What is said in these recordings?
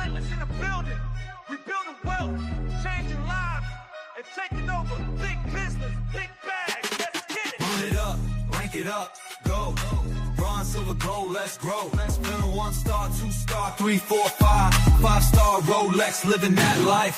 Relentless in the building. We building wealth, changing lives, and taking over. Big business, big bags. Let's get it. Run it up, rank it up, go. Bronze, silver, gold, let's grow. Feeling 1 star, 2 star, 3, 4, 5. 5-star Rolex, living that life.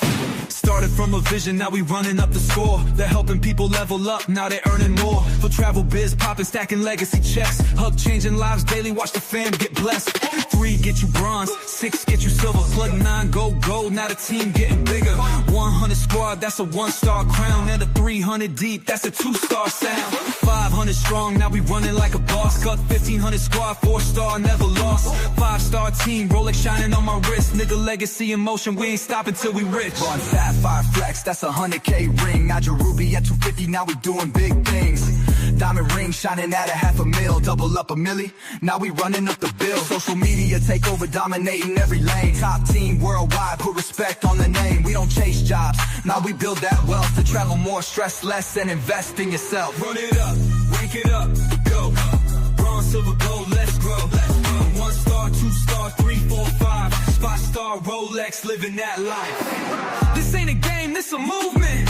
Started from a vision, now we running up the score. They're helping people level up, now they're earning more. For travel biz, popping, stacking legacy checks. Hub changing lives daily, watch the fam get blessed. 3 get you bronze, 6 get you silver. Plug 9 go gold, now the team getting bigger. 100 squad, that's a 1-star crown. And a 300 deep, that's a 2-star sound. 500 strong, now we running like a boss. Got 1500 squad, 4-star, never lost. 5-star team, Rolex shining on my wrist. Nigga legacy in motion, we ain't stopping till we rich. Run Sapphire Flex, that's a 100K ring. Nigel Ruby at 250, now we doing big things. Diamond ring shining at a $500,000, double up a milli. Now we running up the bill. Social media take over, dominating every lane. Top team worldwide, put respect on the name. We don't chase jobs, now we build that wealth. To travel more, stress less, and invest in yourself. Run it up, rank it up, go. Bronze, silver, gold, let's grow. 1 star, 2 star, 3, 4, 5. 5-star Rolex, living that life. This ain't a game, this a movement.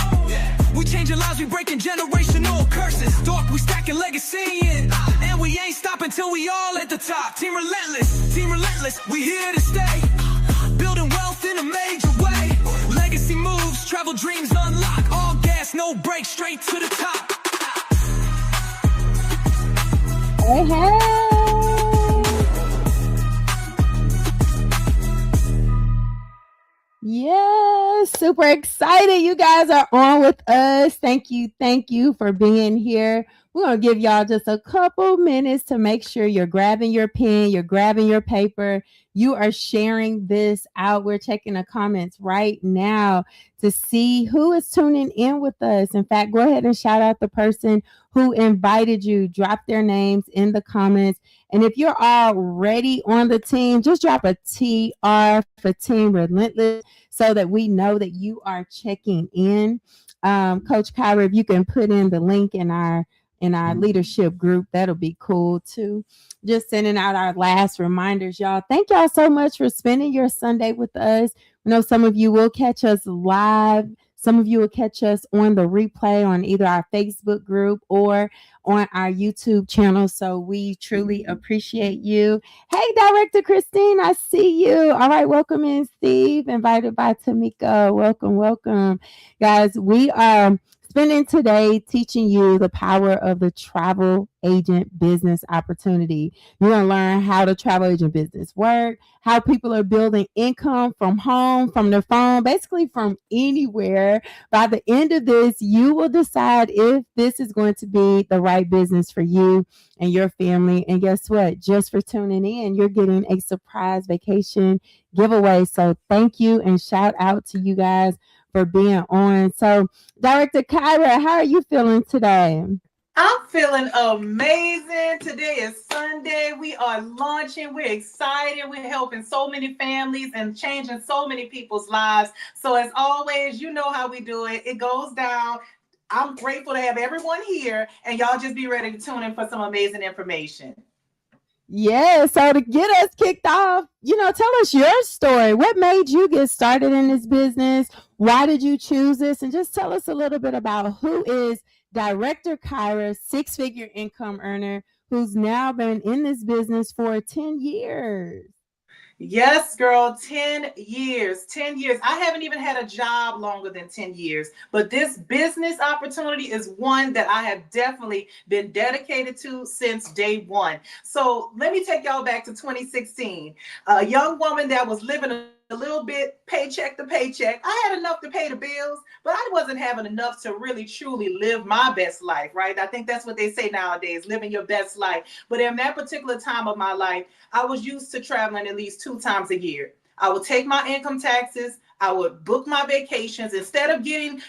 We changing lives, we breaking generational curses. Dark, we stacking legacy and we ain't stopping till we all at the top. Team relentless, we here to stay. Building wealth in a major way. Legacy moves, travel dreams unlock. All gas, no brakes, straight to the top. Hey, hey. Yes, super excited. You guys are on with us. Thank you for being here. We're going to give y'all just a couple minutes to make sure you're grabbing your pen, you're grabbing your paper, you are sharing this out. We're checking the comments right now to see who is tuning in with us. In fact, go ahead and shout out the person who invited you. Drop their names in the comments. And if you're already on the team, just drop a TR for Team Relentless so that we know that you are checking in. Coach Kyra, if you can put in the link in our leadership group, that'll be cool too. Just sending out our last reminders, y'all. Thank y'all so much for spending your Sunday with us. I know some of you will catch us live. Some of you will catch us on the replay on either our Facebook group or on our YouTube channel. So we truly appreciate you. Hey, Director Christine, I see you. All right, welcome in, Steve. Invited by Tamika. Welcome. Guys, we are spending today teaching you the power of the travel agent business opportunity. You're going to learn how the travel agent business work, how people are building income from home, from their phone, basically from anywhere. By the end of this, you will decide if this is going to be the right business for you and your family. And guess what? Just for tuning in, you're getting a surprise vacation giveaway. So thank you and shout out to you guys for being on. So, Director Kyra, how are you feeling today? I'm feeling amazing. Today is Sunday. We are launching. We're excited. We're helping so many families and changing so many people's lives. So as always, you know how we do it. It goes down. I'm grateful to have everyone here, and y'all just be ready to tune in for some amazing information. Yeah, so to get us kicked off, tell us your story. What made you get started in this business? Why did you choose this? And just tell us a little bit about who is Director Kyra, 6-figure income earner, who's now been in this business for 10 years. Yes, girl, 10 years. 10 years. I haven't even had a job longer than 10 years, but this business opportunity is one that I have definitely been dedicated to since day one. So let me take y'all back to 2016. A young woman that was living a little bit paycheck to paycheck. I had enough to pay the bills, but I wasn't having enough to really truly live my best life, right? I think that's what they say nowadays, living your best life. But in that particular time of my life, I was used to traveling at least 2 times a year. I would take my income taxes. I would book my vacations instead of getting,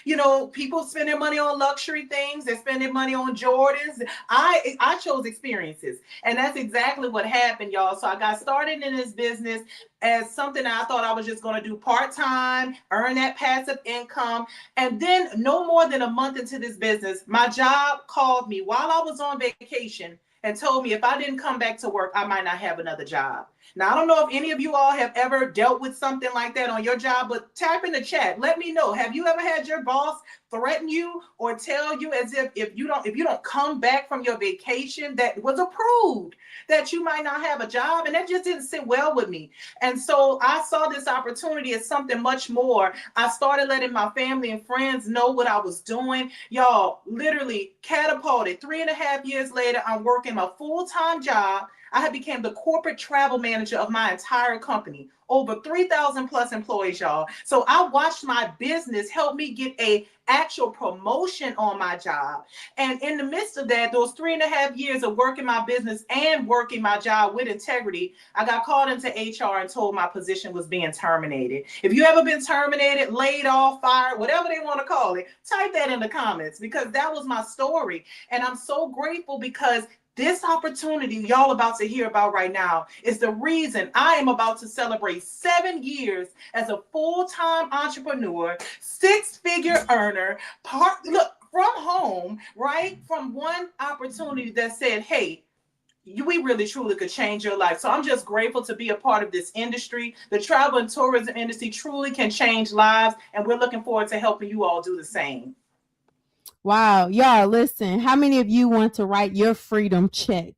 people spend their money on luxury things. They're spending money on Jordans. I chose experiences, and that's exactly what happened, y'all. So I got started in this business as something I thought I was just going to do part-time, earn that passive income. And then no more than a month into this business, my job called me while I was on vacation and told me if I didn't come back to work, I might not have another job. Now, I don't know if any of you all have ever dealt with something like that on your job, but type in the chat. Let me know. Have you ever had your boss threaten you or tell you as if you don't come back from your vacation that was approved, that you might not have a job? And that just didn't sit well with me. And so I saw this opportunity as something much more. I started letting my family and friends know what I was doing. Y'all, literally catapulted. 3.5 years later, I'm working a full-time job. I had became the corporate travel manager of my entire company, over 3,000 plus employees, y'all. So I watched my business help me get a actual promotion on my job. And in the midst of that, those 3.5 years of working my business and working my job with integrity, I got called into HR and told my position was being terminated. If you ever been terminated, laid off, fired, whatever they want to call it, type that in the comments, because that was my story. And I'm so grateful because this opportunity y'all about to hear about right now is the reason I am about to celebrate 7 years as a full-time entrepreneur, 6-figure earner, look, from home, right? From one opportunity that said, hey, we really truly could change your life. So I'm just grateful to be a part of this industry. The travel and tourism industry truly can change lives, and we're looking forward to helping you all do the same. Wow, y'all, listen, how many of you want to write your freedom check?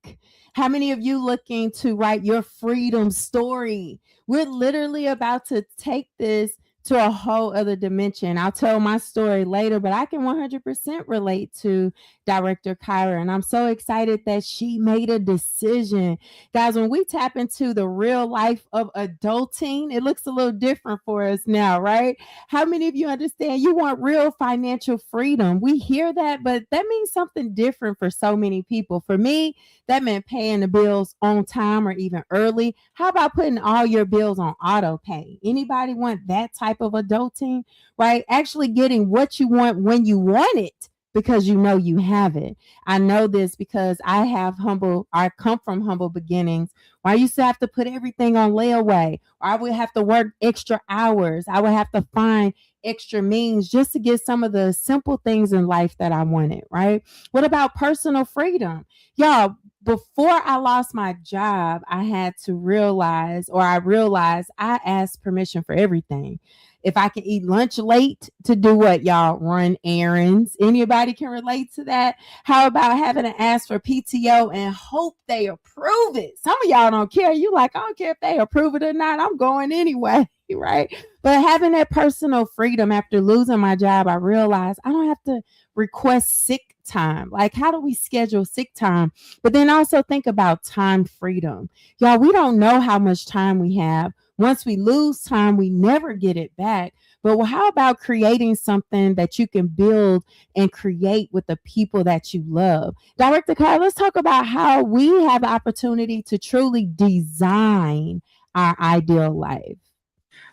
How many of you looking to write your freedom story? We're literally about to take this to a whole other dimension. I'll tell my story later, but I can 100% relate to Director Kyra, and I'm so excited that she made a decision. Guys, when we tap into the real life of adulting, it looks a little different for us now, right? How many of you understand you want real financial freedom? We hear that, but that means something different for so many people. For me, that meant paying the bills on time or even early. How about putting all your bills on auto pay? Anybody want that type of adulting, right? Actually getting what you want when you want it, because you know you have it. I know this because I come from humble beginnings where I used to have to put everything on layaway, or I would have to work extra hours. I would have to find extra means just to get some of the simple things in life that I wanted, right? What about personal freedom? Y'all, before I lost my job, I realized I asked permission for everything. If I can eat lunch late to do what, y'all? Run errands. Anybody can relate to that? How about having to ask for PTO and hope they approve it? Some of y'all don't care. You like, I don't care if they approve it or not. I'm going anyway, right? But having that personal freedom after losing my job, I realized I don't have to request sick time. Like, how do we schedule sick time? But then also think about time freedom. Y'all, we don't know how much time we have. Once we lose time, we never get it back. But how about creating something that you can build and create with the people that you love? Director Kyra, let's talk about how we have the opportunity to truly design our ideal life.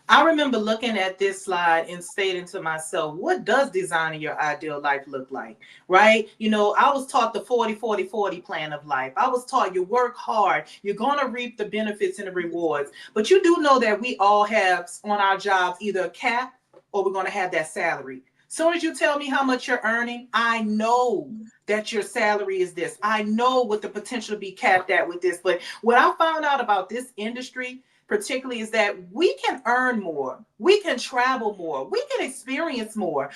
I remember looking at this slide and stating to myself, what does designing your ideal life look like, right? You know, I was taught the 40-40-40 plan of life. I was taught you work hard, you're going to reap the benefits and the rewards. But you do know that we all have on our jobs either a cap or we're going to have that salary. Soon as you tell me how much you're earning, I know that your salary is this. I know what the potential to be capped at with this. But what I found out about this industry particularly is that we can earn more, we can travel more, we can experience more.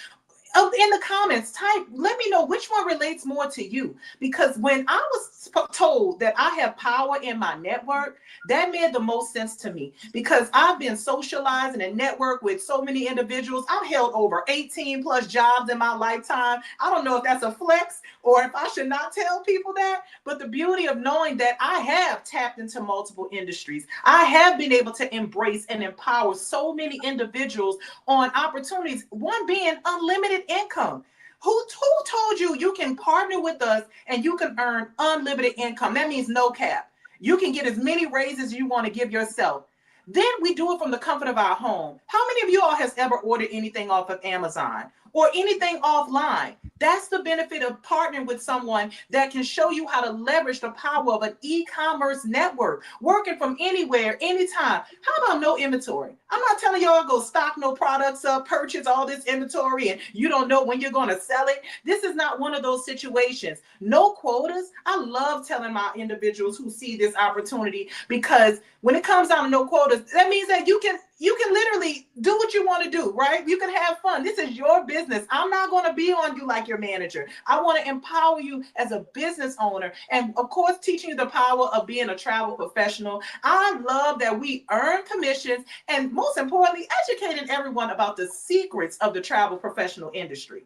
In the comments, let me know which one relates more to you. Because when I was told that I have power in my network, that made the most sense to me. Because I've been socializing and network with so many individuals. I've held over 18 plus jobs in my lifetime. I don't know if that's a flex or if I should not tell people that. But the beauty of knowing that I have tapped into multiple industries, I have been able to embrace and empower so many individuals on opportunities, one being unlimited income. Who told you you can partner with us and you can earn unlimited income? That means no cap. You can get as many raises as you want to give yourself. Then we do it from the comfort of our home. How many of you all has ever ordered anything off of Amazon or anything offline. That's the benefit of partnering with someone that can show you how to leverage the power of an e-commerce network, working from anywhere, anytime. How about no inventory? I'm not telling y'all go stock no products up, purchase all this inventory, and you don't know when you're going to sell it. This is not one of those situations. No quotas. I love telling my individuals who see this opportunity, because when it comes down to no quotas, that means that you can literally do what you want to do, right? You can have fun. This is your business. I'm not going to be on you like your manager. I want to empower you as a business owner, and of course, teaching you the power of being a travel professional. I love that we earn commissions, and most importantly, educating everyone about the secrets of the travel professional industry.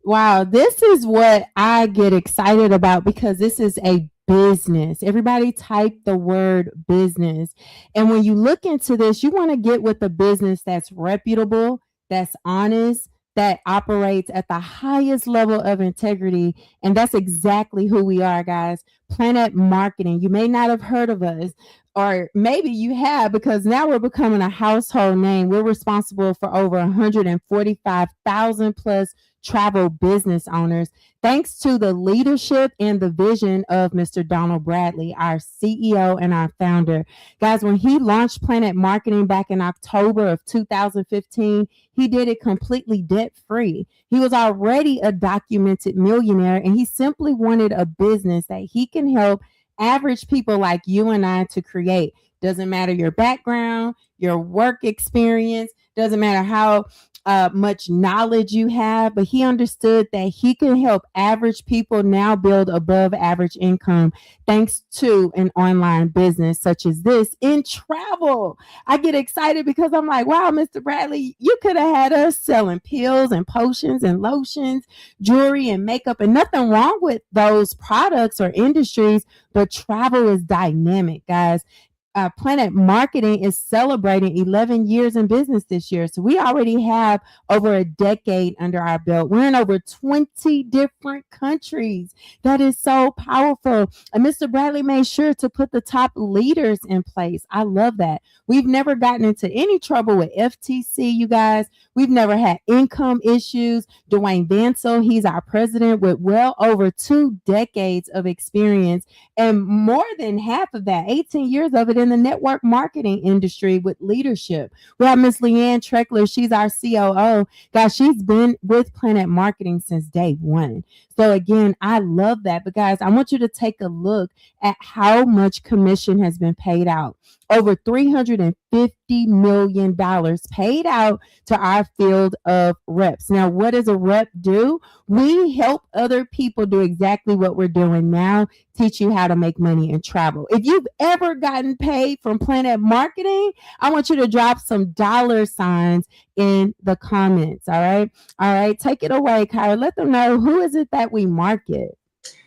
Wow, this is what I get excited about, because this is a business. Everybody type the word business. And when you look into this, you want to get with a business that's reputable, that's honest, that operates at the highest level of integrity. And that's exactly who we are, guys. Planet Marketing. You may not have heard of us, or maybe you have, because now we're becoming a household name. We're responsible for over 145,000 plus travel business owners, thanks to the leadership and the vision of Mr. Donald Bradley, our CEO and our founder. Guys, when he launched Planet Marketing back in October of 2015, he did it completely debt-free. He was already a documented millionaire, and he simply wanted a business that he can help average people like you and I to create. Doesn't matter your background, your work experience, doesn't matter how much knowledge you have, but he understood that he can help average people now build above average income thanks to an online business such as this in travel. I get excited because I'm like, wow, Mr. Bradley, you could have had us selling pills and potions and lotions, jewelry and makeup, and nothing wrong with those products or industries, but travel is dynamic, guys. Planet Marketing is celebrating 11 years in business this year. So we already have over a decade under our belt. We're in over 20 different countries. That is so powerful. And Mr. Bradley made sure to put the top leaders in place. I love that. We've never gotten into any trouble with FTC, you guys. We've never had income issues. Dwayne Vansell, he's our president with well over 2 decades of experience, and more than half of that, 18 years of it in the network marketing industry with leadership. We have Miss Leanne Treckler. She's our COO. Guys, she's been with Planet Marketing since day one. So again, I love that. But guys, I want you to take a look at how much commission has been paid out. Over $350 million paid out to our field of reps. Now, what does a rep do? We help other people do exactly what we're doing now, teach you how to make money in travel. If you've ever gotten paid from Planet Marketing, I want you to drop some dollar signs in the comments. All right. All right. Take it away, Kyra. Let them know, who is it that we market?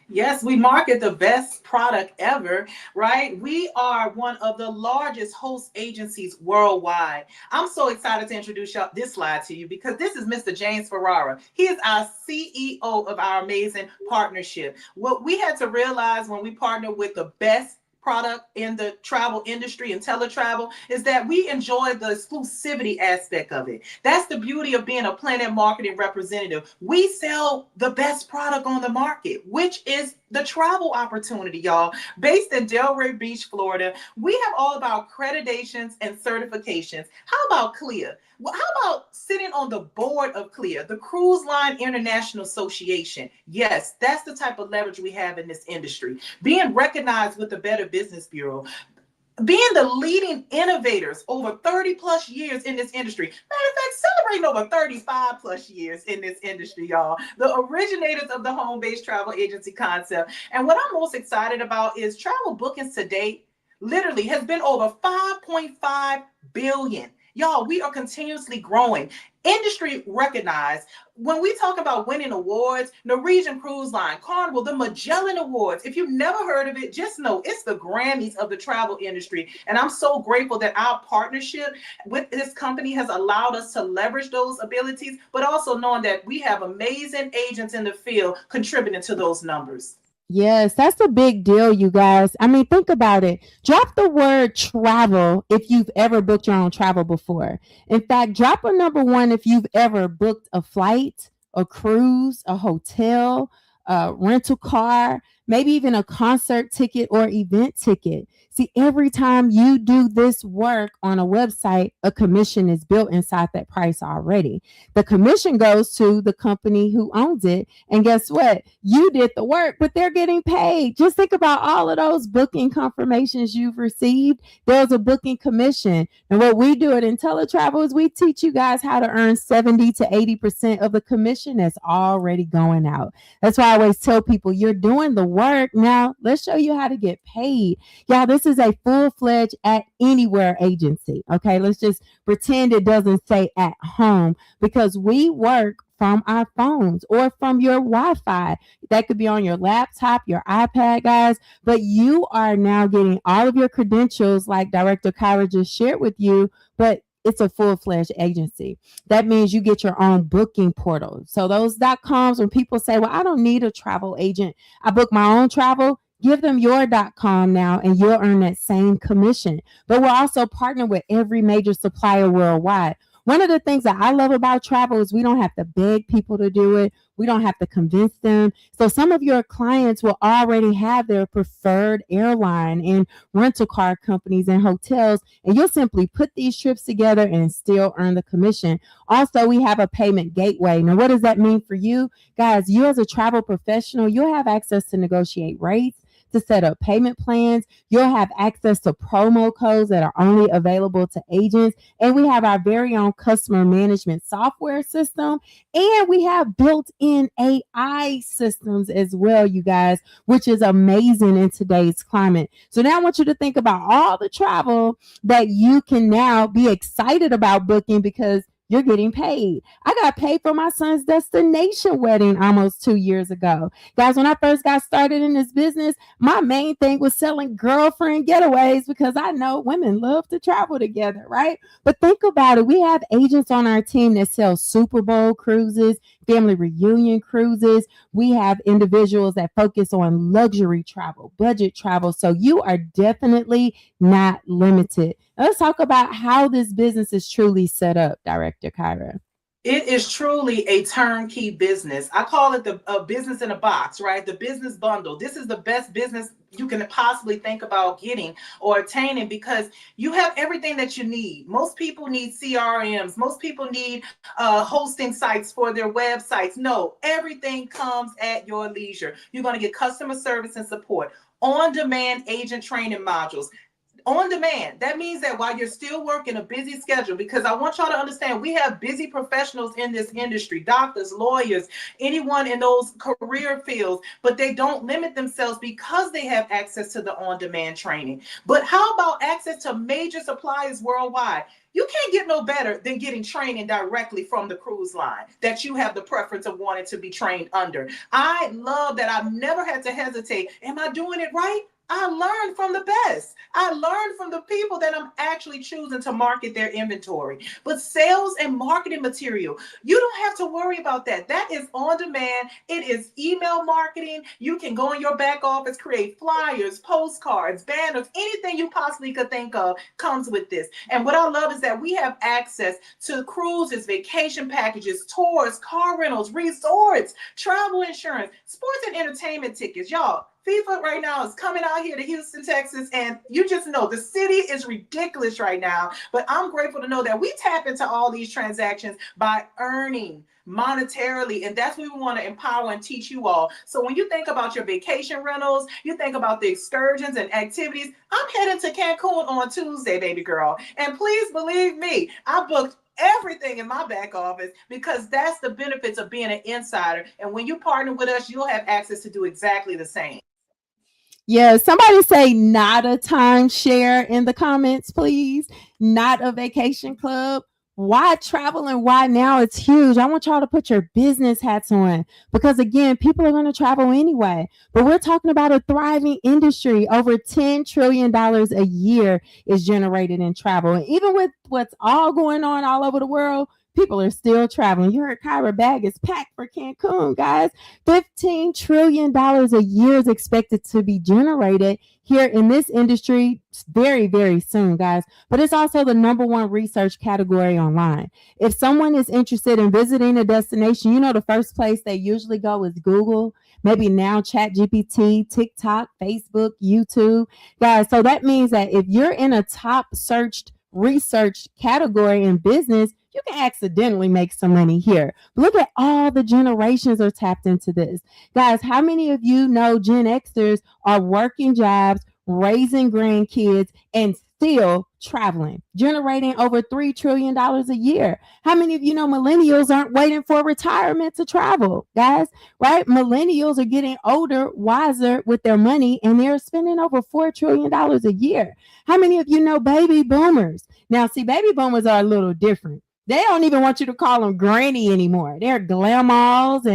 Yes, we market the best product ever, right? We are one of the largest host agencies worldwide. I'm so excited to introduce this slide to you, because this is Mr. James Ferrara. He is our CEO of our amazing partnership. What we had to realize when we partnered with the best product in the travel industry and teletravel is that we enjoy the exclusivity aspect of it. That's the beauty of being a Planet Marketing representative. We sell the best product on the market, which is the travel opportunity, y'all. Based in Delray Beach, Florida, we have all of our accreditations and certifications. How about CLIA? Well, how about sitting on the board of CLIA, the Cruise Line International Association? Yes, that's the type of leverage we have in this industry. Being recognized with the Better Business Bureau, being the leading innovators over 30 plus years in this industry. Matter of fact, celebrating over 35 plus years in this industry, y'all. The originators of the home-based travel agency concept. And what I'm most excited about is travel bookings to date literally has been over 5.5 billion. Y'all, we are continuously growing. Industry recognized. When we talk about winning awards, Norwegian Cruise Line, Carnival, the Magellan Awards, if you've never heard of it, just know it's the Grammys of the travel industry. And I'm so grateful that our partnership with this company has allowed us to leverage those abilities, but also knowing that we have amazing agents in the field contributing to those numbers. Yes, that's a big deal, you guys. I mean, think about it. Drop the word travel if you've ever booked your own travel before. In fact, drop a number one if you've ever booked a flight, a cruise, a hotel, a rental car, maybe even a concert ticket or event ticket. See, every time you do this work on a website, a commission is built inside that price already. The commission goes to the company who owns it, and guess what? You did the work, but they're getting paid. Just think about all of those booking confirmations you've received. There's a booking commission. And what we do at IntelliTravel is we teach you guys how to earn 70 to 80% of the commission that's already going out. That's why I always tell people you're doing the work. Now, let's show you how to get paid. Y'all, this is a full-fledged at anywhere agency. Okay, let's just pretend it doesn't say at home, because we work from our phones or from your Wi-Fi. That could be on your laptop, your iPad, guys. But you are now getting all of your credentials like Director Kyra just shared with you, but it's a full-fledged agency. That means you get your own booking portal. So those .coms, when people say, well, I don't need a travel agent, I book my own travel, give them your .com now and you'll earn that same commission. But we're also partnering with every major supplier worldwide. One of the things that I love about travel is we don't have to beg people to do it. We don't have to convince them. So some of your clients will already have their preferred airline and rental car companies and hotels, and you'll simply put these trips together and still earn the commission. Also, we have a payment gateway. Now, what does that mean for you? Guys, you as a travel professional, you'll have access to negotiate rates, to set up payment plans. You'll have access to promo codes that are only available to agents. And we have our very own customer management software system. And we have built-in AI systems as well, you guys, which is amazing in today's climate. So now I want you to think about all the travel that you can now be excited about booking because you're getting paid. I got paid for my son's destination wedding almost 2 years ago. Guys, when I first got started in this business, my main thing was selling girlfriend getaways because I know women love to travel together, right? But think about it. We have agents on our team that sell Super Bowl cruises, family reunion cruises. We have individuals that focus on luxury travel, budget travel. So you are definitely not limited. Let's talk about how this business is truly set up, Director Kyra. It is truly a turnkey business. I call it the business in a box, right? The business bundle. This is the best business you can possibly think about getting or attaining because you have everything that you need. Most people need CRMs. Most people need hosting sites for their websites. No, everything comes at your leisure. You're going to get customer service and support, on-demand agent training modules. On demand. That means that while you're still working a busy schedule, because I want y'all to understand, we have busy professionals in this industry, doctors, lawyers, anyone in those career fields, but they don't limit themselves because they have access to the on-demand training. But how about access to major suppliers worldwide? You can't get no better than getting training directly from the cruise line that you have the preference of wanting to be trained under. I love that I've never had to hesitate. Am I doing it right? I learned from the best. I learned from the people that I'm actually choosing to market their inventory. But sales and marketing material, you don't have to worry about that. That is on demand. It is email marketing. You can go in your back office, create flyers, postcards, banners, anything you possibly could think of comes with this. And what I love is that we have access to cruises, vacation packages, tours, car rentals, resorts, travel insurance, sports and entertainment tickets. Y'all, FIFA right now is coming out here to Houston, Texas, and you just know the city is ridiculous right now. But I'm grateful to know that we tap into all these transactions by earning monetarily, and that's what we want to empower and teach you all. So when you think about your vacation rentals, you think about the excursions and activities. I'm heading to Cancun on Tuesday, baby girl, and please believe me, I booked everything in my back office because that's the benefits of being an insider. And when you partner with us, you'll have access to do exactly the same. Yeah, somebody say not a timeshare in the comments, please. Not a vacation club. Why travel and why now? It's huge. I want y'all to put your business hats on because, again, people are going to travel anyway. But we're talking about a thriving industry. Over $10 trillion a year is generated in travel. And even with what's all going on all over the world, People are still traveling. You heard Kyra bag is packed for Cancun, guys. $15 trillion a year is expected to be generated here in this industry very, very soon, guys. But it's also the #1 research category online. If someone is interested in visiting a destination, you know, the first place they usually go is Google, maybe now ChatGPT, TikTok, Facebook, YouTube. Guys, so that means that if you're in a top searched research category in business, you can accidentally make some money here. Look at all the generations are tapped into this. Guys, how many of you know Gen Xers are working jobs, raising grandkids, and still traveling, generating over $3 trillion a year? How many of you know millennials aren't waiting for retirement to travel, guys, right? Millennials are getting older, wiser with their money, and they're spending over $4 trillion a year. How many of you know baby boomers? Now, see, baby boomers are a little different. They don't even want you to call them granny anymore. They're glamours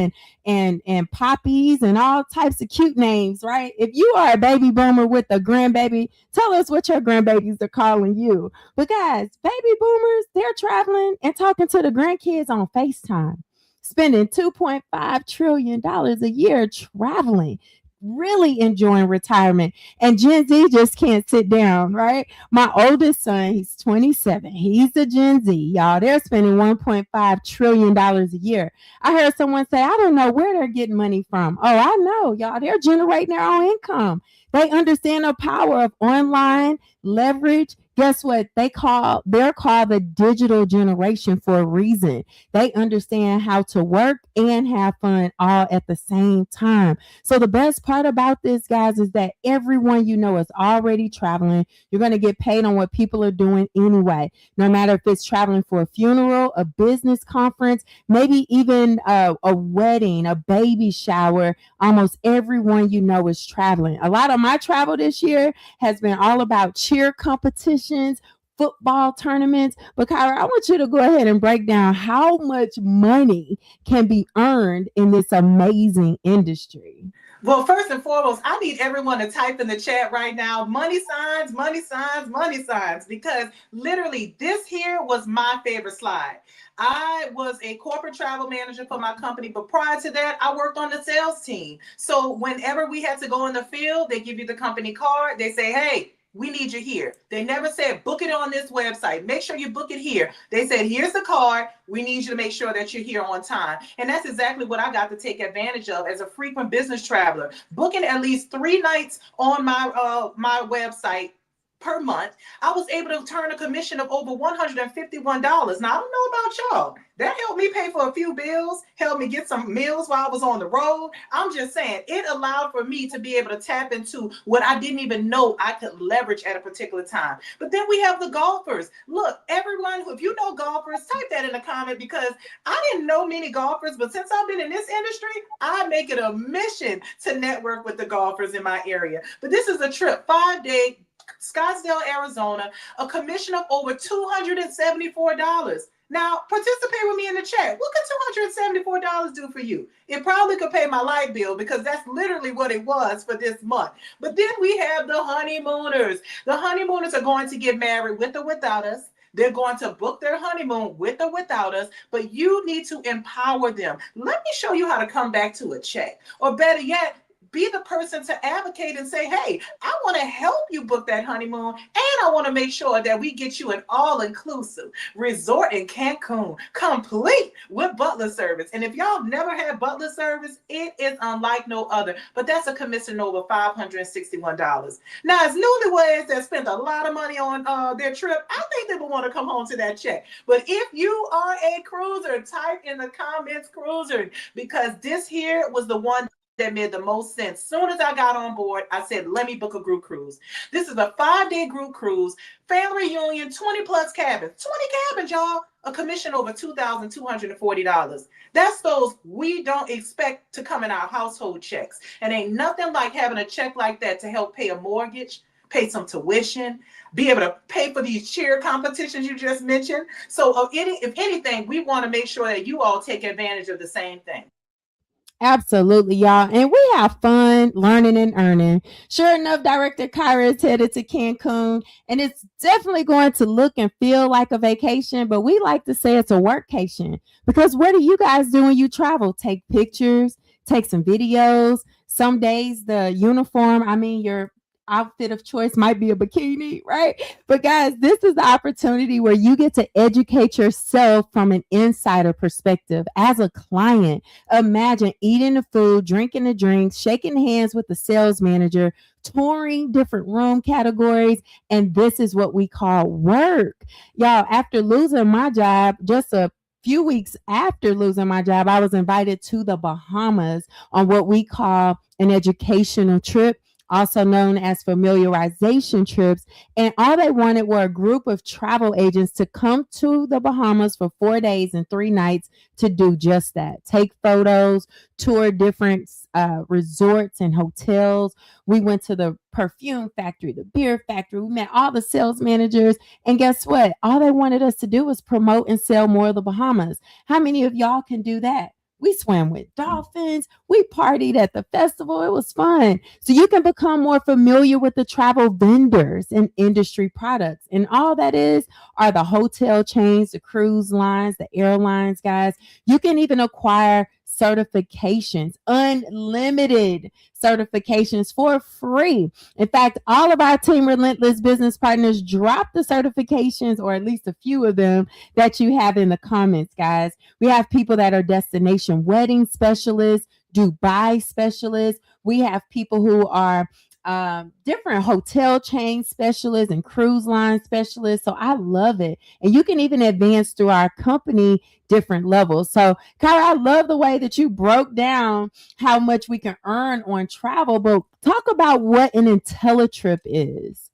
and poppies and all types of cute names, right? If you are a baby boomer with a grandbaby, tell us what your grandbabies are calling you. But guys, baby boomers, they're traveling and talking to the grandkids on FaceTime, spending $2.5 trillion a year traveling, really enjoying retirement. And Gen Z just can't sit down, right? My oldest son, he's 27. He's a Gen Z, y'all. They're spending $1.5 trillion a year. I heard someone say, I don't know where they're getting money from. Oh, I know, y'all. They're generating their own income. They understand the power of online leverage. Guess what? They're called the digital generation for a reason. They understand how to work and have fun all at the same time. So the best part about this, guys, is that everyone you know is already traveling. You're going to get paid on what people are doing anyway, no matter if it's traveling for a funeral, a business conference, maybe even a wedding, a baby shower. Almost everyone you know is traveling. A lot of my travel this year has been all about cheer competitions, football tournaments. But Kyra, I want you to go ahead and break down how much money can be earned in this amazing industry. Well, first and foremost, I need everyone to type in the chat right now, money signs, money signs, money signs, because literally this here was my favorite slide. I was a corporate travel manager for my company, but prior to that, I worked on the sales team. So whenever we had to go in the field, they give you the company card. They say, hey, we need you here. They never said, book it on this website. Make sure you book it here. They said, here's the card. We need you to make sure that you're here on time. And that's exactly what I got to take advantage of as a frequent business traveler. Booking at least 3 nights on my website per month, I was able to turn a commission of over $151. Now, I don't know about y'all. That helped me pay for a few bills, helped me get some meals while I was on the road. I'm just saying, it allowed for me to be able to tap into what I didn't even know I could leverage at a particular time. But then we have the golfers. Look, everyone, if you know golfers, type that in the comment, because I didn't know many golfers, but since I've been in this industry, I make it a mission to network with the golfers in my area. But this is a trip, 5-day, Scottsdale, Arizona, a commission of over $274. Now, participate with me in the chat. What could $274 do for you? It probably could pay my light bill, because that's literally what it was for this month. But then we have the honeymooners. The honeymooners are going to get married with or without us. They're going to book their honeymoon with or without us, but you need to empower them. Let me show you how to come back to a check. Or better yet, be the person to advocate and say, hey, I want to help you book that honeymoon, and I want to make sure that we get you an all-inclusive resort in Cancun, complete with butler service. And if y'all never had butler service, it is unlike no other. But that's a commission over $561. Now, as newlyweds that spent a lot of money on their trip, I think they will want to come home to that check. But if you are a cruiser, type in the comments cruiser, because this here was the one that made the most sense. Soon as I got on board, I said, let me book a group cruise. This is a 5-day group cruise, family reunion, 20 plus cabins, 20 cabins, y'all, a commission over $2,240. That's those we don't expect to come in our household checks. And ain't nothing like having a check like that to help pay a mortgage, pay some tuition, be able to pay for these cheer competitions you just mentioned. So if anything, we want to make sure that you all take advantage of the same thing. Absolutely, y'all. And we have fun learning and earning. Sure enough, Director Kyra is headed to Cancun, and it's definitely going to look and feel like a vacation, but we like to say it's a workcation because what do you guys do when you travel? Take pictures, take some videos. Some days the uniform, I mean, your outfit of choice might be a bikini, right? But guys, this is the opportunity where you get to educate yourself from an insider perspective as a client. Imagine eating the food, drinking the drinks, shaking hands with the sales manager, touring different room categories, and this is what we call work. Y'all, after losing my job, just a few weeks after losing my job, I was invited to the Bahamas on what we call an educational trip, also known as familiarization trips. And all they wanted were a group of travel agents to come to the Bahamas for 4 days and 3 nights to do just that. Take photos, tour different resorts and hotels. We went to the perfume factory, the beer factory. We met all the sales managers. And guess what? All they wanted us to do was promote and sell more of the Bahamas. How many of y'all can do that? We swam with dolphins. We partied at the festival. It was fun. So you can become more familiar with the travel vendors and industry products. And all that is are the hotel chains, the cruise lines, the airlines, guys. You can even acquire certifications, unlimited certifications for free. In fact, all of our Team Relentless business partners drop the certifications, or at least a few of them, that you have in the comments, guys. We have people that are destination wedding specialists, Dubai specialists. We have people who are different hotel chain specialists and cruise line specialists. So I love it. And you can even advance through our company different levels. So Kyra, I love the way that you broke down how much we can earn on travel, but talk about what an IntelliTrip is.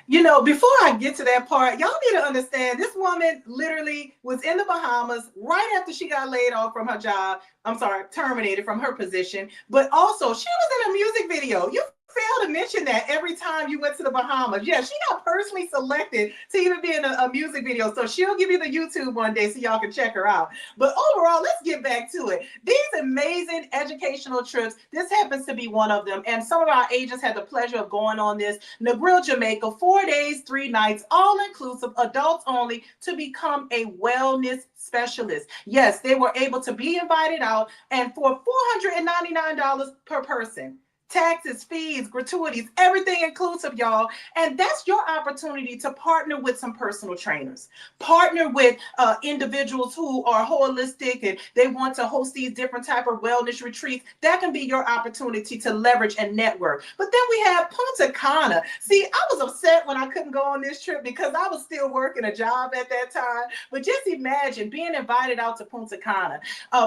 You know, before I get to that part, y'all need to understand this woman literally was in the Bahamas right after she got laid off from her job. I'm sorry, terminated from her position. But also, she was in a music video. You fail to mention that every time you went to the Bahamas. Yeah, she got personally selected to even be in a music video. So she'll give you the YouTube one day so y'all can check her out. But overall, let's get back to it. These amazing educational trips, this happens to be one of them. And some of our agents had the pleasure of going on this. Negril, Jamaica, 4 days, 3 nights, all inclusive, adults only, to become a wellness specialist. Yes, they were able to be invited out, and for $499 per person. Taxes, fees, gratuities, everything inclusive, y'all. And that's your opportunity to partner with some personal trainers. Partner with individuals who are holistic and they want to host these different type of wellness retreats. That can be your opportunity to leverage and network. But then we have Punta Cana. See, I was upset when I couldn't go on this trip because I was still working a job at that time. But just imagine being invited out to Punta Cana.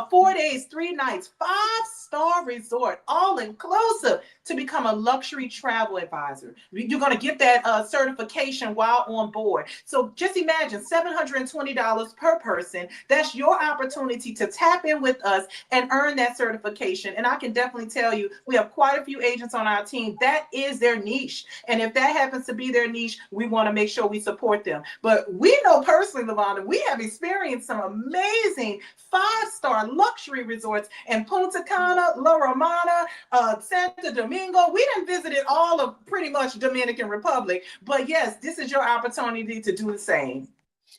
4 days, 3 nights, 5-star resort, all inclusive, to become a luxury travel advisor. You're going to get that certification while on board. So just imagine $720 per person. That's your opportunity to tap in with us and earn that certification. And I can definitely tell you, we have quite a few agents on our team. That is their niche. And if that happens to be their niche, we want to make sure we support them. But we know personally, Lavonda, we have experienced some amazing 5-star luxury resorts in Punta Cana, La Romana, Santo Domingo. We done visited all of pretty much Dominican Republic, but yes, this is your opportunity to do the same.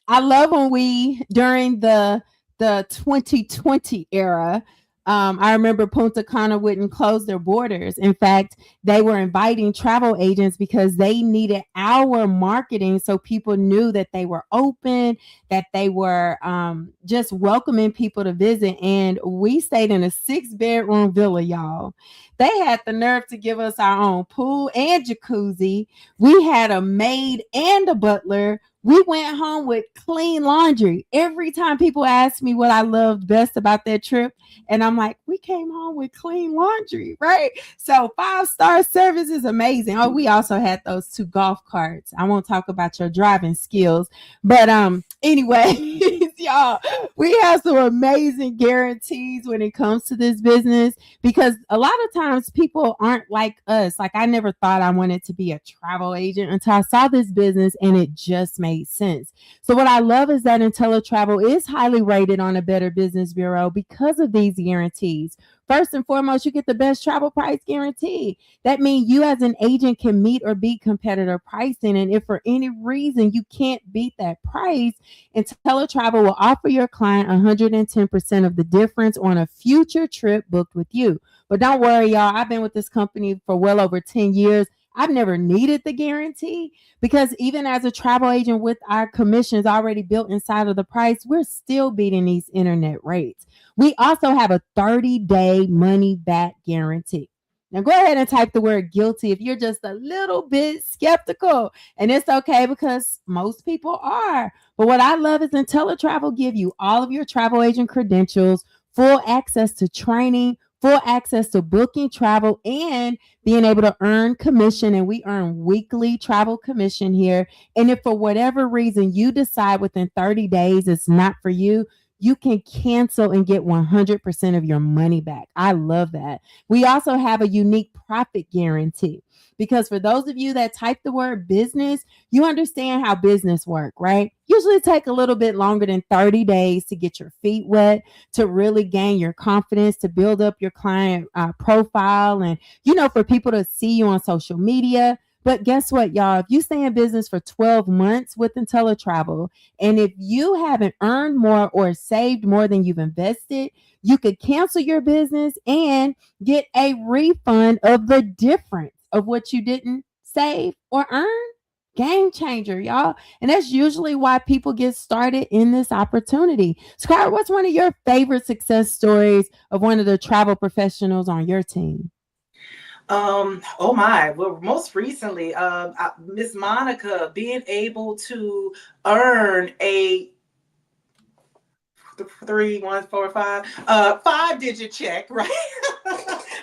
I love when we, during the 2020 era, I remember Punta Cana wouldn't close their borders. In fact, they were inviting travel agents because they needed our marketing so people knew that they were open, that they were just welcoming people to visit. And we stayed in a 6-bedroom villa, y'all. They had the nerve to give us our own pool and jacuzzi. We had a maid and a butler. We went home with clean laundry. Every time people ask me what I loved best about that trip, and I'm like, we came home with clean laundry, right? So 5-star service is amazing. Oh, we also had those 2 golf carts. I won't talk about your driving skills, but anyway, y'all, we have some amazing guarantees when it comes to this business, because a lot of times people aren't like us. Like, I never thought I wanted to be a travel agent until I saw this business and it just made sense. So what I love is that IntelliTravel is highly rated on a Better Business Bureau because of these guarantees. First and foremost, you get the best travel price guarantee. That means you as an agent can meet or beat competitor pricing. And if for any reason you can't beat that price, IntelliTravel will offer your client 110% of the difference on a future trip booked with you. But don't worry, y'all. I've been with this company for well over 10 years. I've never needed the guarantee because even as a travel agent with our commissions already built inside of the price, we're still beating these internet rates. We also have a 30-day money back guarantee. Now go ahead and type the word guilty if you're just a little bit skeptical. And it's okay because most people are. But what I love is IntelliTravel give you all of your travel agent credentials, full access to training, full access to booking travel, and being able to earn commission. And we earn weekly travel commission here. And if for whatever reason you decide within 30 days it's not for you, you can cancel and get 100% of your money back. I love that. We also have a unique profit guarantee because for those of you that type the word business, you understand how business work, right? Usually take a little bit longer than 30 days to get your feet wet, to really gain your confidence, to build up your client profile, and, for people to see you on social media. But guess what, y'all? If you stay in business for 12 months with IntelliTravel, and if you haven't earned more or saved more than you've invested, you could cancel your business and get a refund of the difference of what you didn't save or earn. Game changer, y'all. And that's usually why people get started in this opportunity. Skylar, what's one of your favorite success stories of one of the travel professionals on your team? Oh my, well, most recently, Miss Monica being able to earn a 5-digit check, right?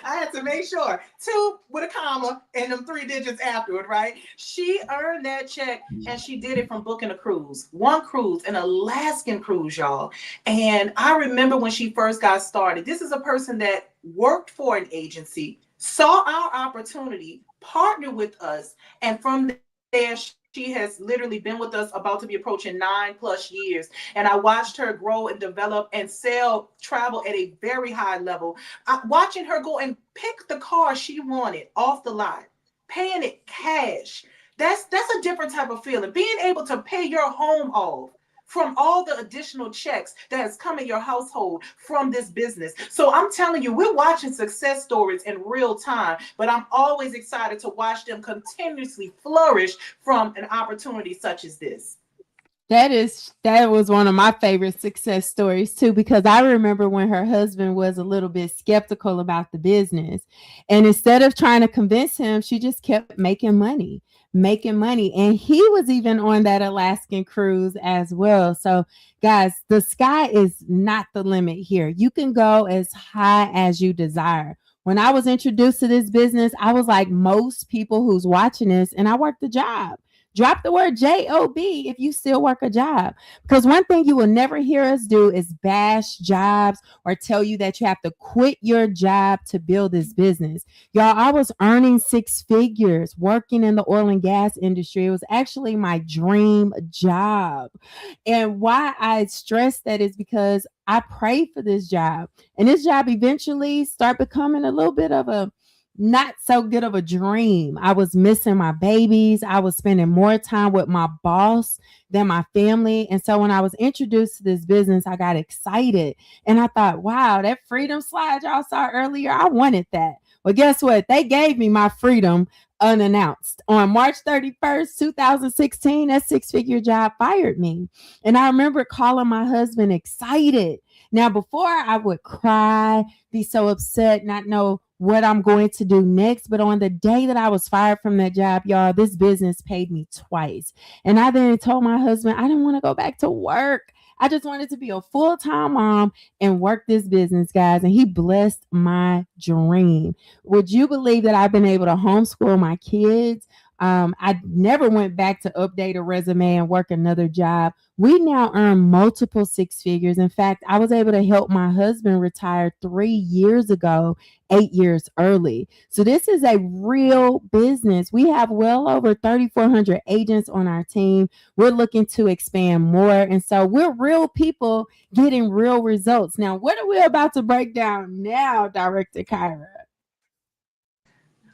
I had to make sure 2 with a comma and them 3 digits afterward, right? She earned that check and she did it from booking a cruise, one cruise, an Alaskan cruise, y'all. And I remember when she first got started, this is a person that worked for an agency, saw our opportunity, partnered with us, and from there, she has literally been with us about to be approaching 9+ years. And I watched her grow and develop and sell travel at a very high level. Watching her go and pick the car she wanted off the lot, paying it cash. That's a different type of feeling. Being able to pay your home off from all the additional checks that has come in your household from this business. So I'm telling you, we're watching success stories in real time, but I'm always excited to watch them continuously flourish from an opportunity such as this. That was one of my favorite success stories too, because I remember when her husband was a little bit skeptical about the business, and instead of trying to convince him, she just kept making money. And he was even on that Alaskan cruise as well. So guys, the sky is not the limit here. You can go as high as you desire. When I was introduced to this business, I was like most people who's watching this, and I worked a job. Drop the word job if you still work a job. Because one thing you will never hear us do is bash jobs or tell you that you have to quit your job to build this business. Y'all, I was earning 6 figures working in the oil and gas industry. It was actually my dream job. And why I stress that is because I prayed for this job. And this job eventually started becoming a little bit of a not so good of a dream. I was missing my babies. I was spending more time with my boss than my family. And so when I was introduced to this business, I got excited. And I thought, wow, that freedom slide y'all saw earlier, I wanted that. Well, guess what? They gave me my freedom unannounced. On March 31st, 2016, that 6-figure job fired me. And I remember calling my husband excited. Now, before I would cry, be so upset, not know what I'm going to do next. But on the day that I was fired from that job, y'all, this business paid me twice. And I then told my husband, I didn't want to go back to work. I just wanted to be a full-time mom and work this business, guys. And he blessed my dream. Would you believe that I've been able to homeschool my kids I never went back to update a resume and work another job. We now earn multiple six figures. In fact, I was able to help my husband retire 3 years ago, 8 years early. So this is a real business. We have well over 3,400 agents on our team. We're looking to expand more. And so we're real people getting real results. Now, what are we about to break down now, Director Kyra?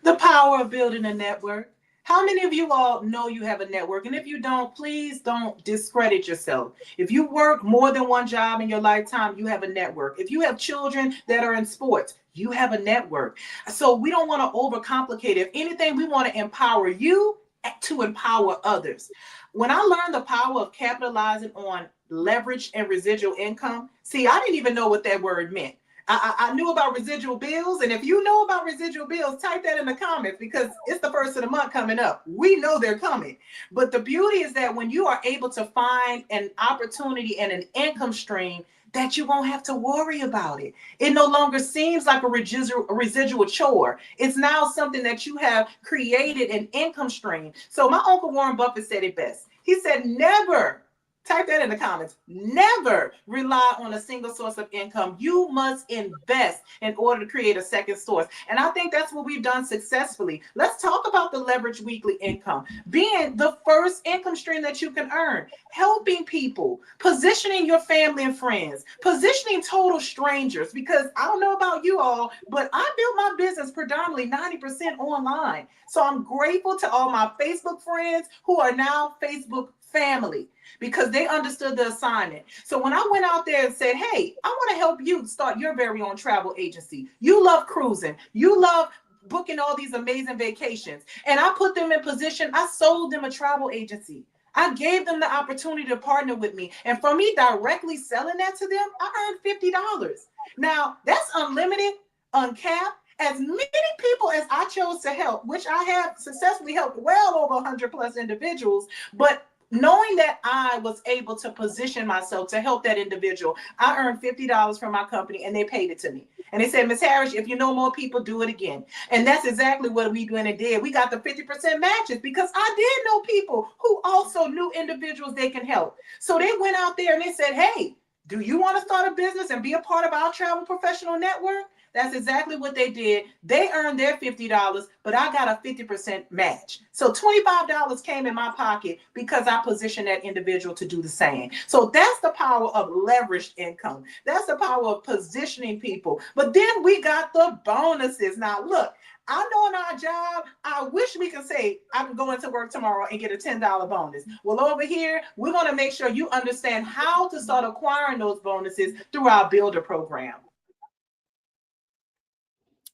The power of building a network. How many of you all know you have a network? And if you don't, please don't discredit yourself. If you work more than one job in your lifetime, you have a network. If you have children that are in sports, you have a network. So we don't want to overcomplicate it. If anything, we want to empower you to empower others. When I learned the power of capitalizing on leverage and residual income, see, I didn't even know what that word meant. I knew about residual bills, and if you know about residual bills, type that in the comments because it's the first of the month coming up. We know they're coming. But the beauty is that when you are able to find an opportunity and an income stream, that you won't have to worry about it. It no longer seems like a residual chore. It's now something that you have created an income stream. So my Uncle Warren Buffett said it best. He said, never, type that in the comments, never rely on a single source of income. You must invest in order to create a second source. And I think that's what we've done successfully. Let's talk about the leverage weekly income, being the first income stream that you can earn, helping people, positioning your family and friends, positioning total strangers, because I don't know about you all, but I built my business predominantly 90% online. So I'm grateful to all my Facebook friends who are now Facebook family, because they understood the assignment. So when I went out there and said, hey, I want to help you start your very own travel agency. You love cruising. You love booking all these amazing vacations. And I put them in position. I sold them a travel agency. I gave them the opportunity to partner with me. And for me directly selling that to them, I earned $50. Now that's unlimited, uncapped. As many people as I chose to help, which I have successfully helped well over 100 plus individuals, but knowing that I was able to position myself to help that individual, I earned $50 from my company and they paid it to me. And they said, Ms. Harris, if you know more people, do it again. And that's exactly what we went and did. We got the 50% matches because I did know people who also knew individuals they can help. So they went out there and they said, hey, do you want to start a business and be a part of our travel professional network? That's exactly what they did. They earned their $50, but I got a 50% match. So $25 came in my pocket because I positioned that individual to do the same. So that's the power of leveraged income. That's the power of positioning people. But then we got the bonuses. Now, look, I know in our job, I wish we could say I can go into work tomorrow and get a $10 bonus. Well, over here, we're going to make sure you understand how to start acquiring those bonuses through our builder program.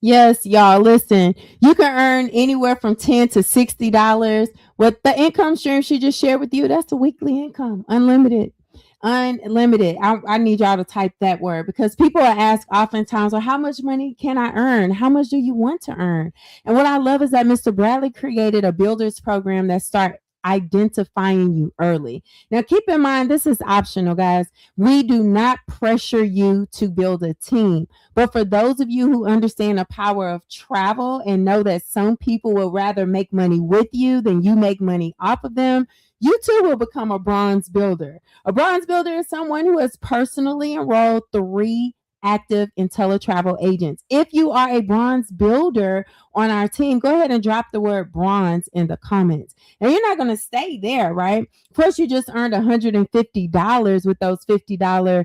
Yes, y'all, listen, you can earn anywhere from $10 to $60 with the income stream she just shared with you. That's the weekly income, unlimited. I need y'all to type that word because people are asked oftentimes, well, how much money can I earn? How much do you want to earn? And what I love is that Mr. Bradley created a builders program that starts identifying you early. Now, keep in mind, this is optional, guys. We do not pressure you to build a team. But for those of you who understand the power of travel and know that some people will rather make money with you than you make money off of them, you too will become a bronze builder. A bronze builder is someone who has personally enrolled 3 active IntelliTravel agents. If you are a bronze builder on our team, go ahead and drop the word bronze in the comments. And you're not going to stay there, right? First, you just earned $150 with those $50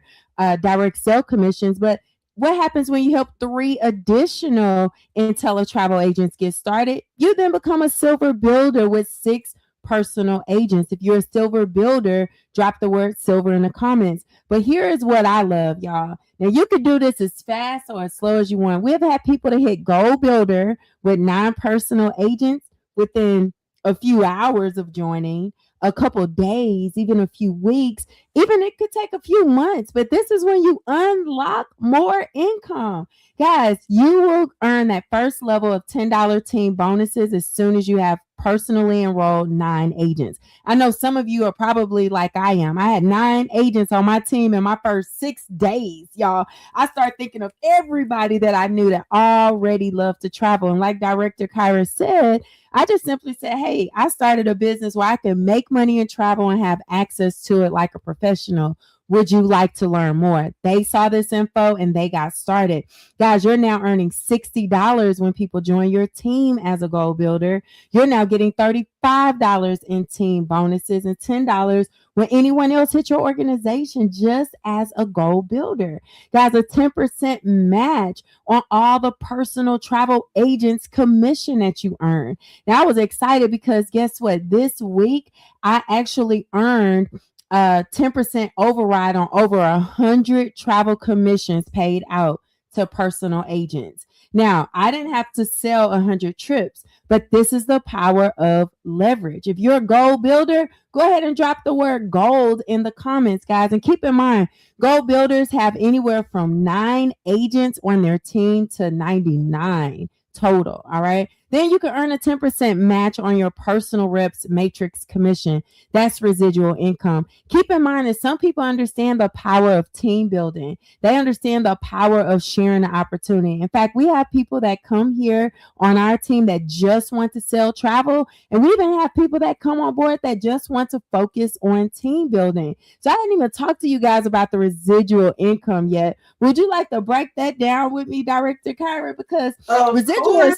direct sale commissions. But what happens when you help 3 additional IntelliTravel agents get started? You then become a silver builder with 6 personal agents. If you're a silver builder, drop the word silver in the comments. But here is what I love, y'all. Now, you could do this as fast or as slow as you want. We have had people to hit gold builder with 9 personal agents within a few hours of joining, a couple of days, even a few weeks, even it could take a few months. But this is when you unlock more income. Guys, you will earn that first level of $10 team bonuses as soon as you have personally enrolled 9 agents. I know some of you are probably like I am. I had 9 agents on my team in my first 6 days, y'all. I started thinking of everybody that I knew that already loved to travel. And like Director Kyra said, I just simply said, hey, I started a business where I can make money and travel and have access to it like a professional. Would you like to learn more? They saw this info and they got started. Guys, you're now earning $60 when people join your team as a goal builder. You're now getting $35 in team bonuses and $10 when anyone else hits your organization just as a goal builder. Guys, a 10% match on all the personal travel agents commission that you earn. Now, I was excited because guess what? This week, I actually earned 10% override on over 100 travel commissions paid out to personal agents. Now, I didn't have to sell 100 trips, but this is the power of leverage. If you're a goal builder, go ahead and drop the word gold in the comments, guys. And keep in mind, goal builders have anywhere from 9 agents on their team to 99 total. All right. Then you can earn a 10% match on your personal reps matrix commission. That's residual income. Keep in mind that some people understand the power of team building. They understand the power of sharing the opportunity. In fact, we have people that come here on our team that just want to sell travel. And we even have people that come on board that just want to focus on team building. So I didn't even talk to you guys about the residual income yet. Would you like to break that down with me, Director Kyra? Because residual is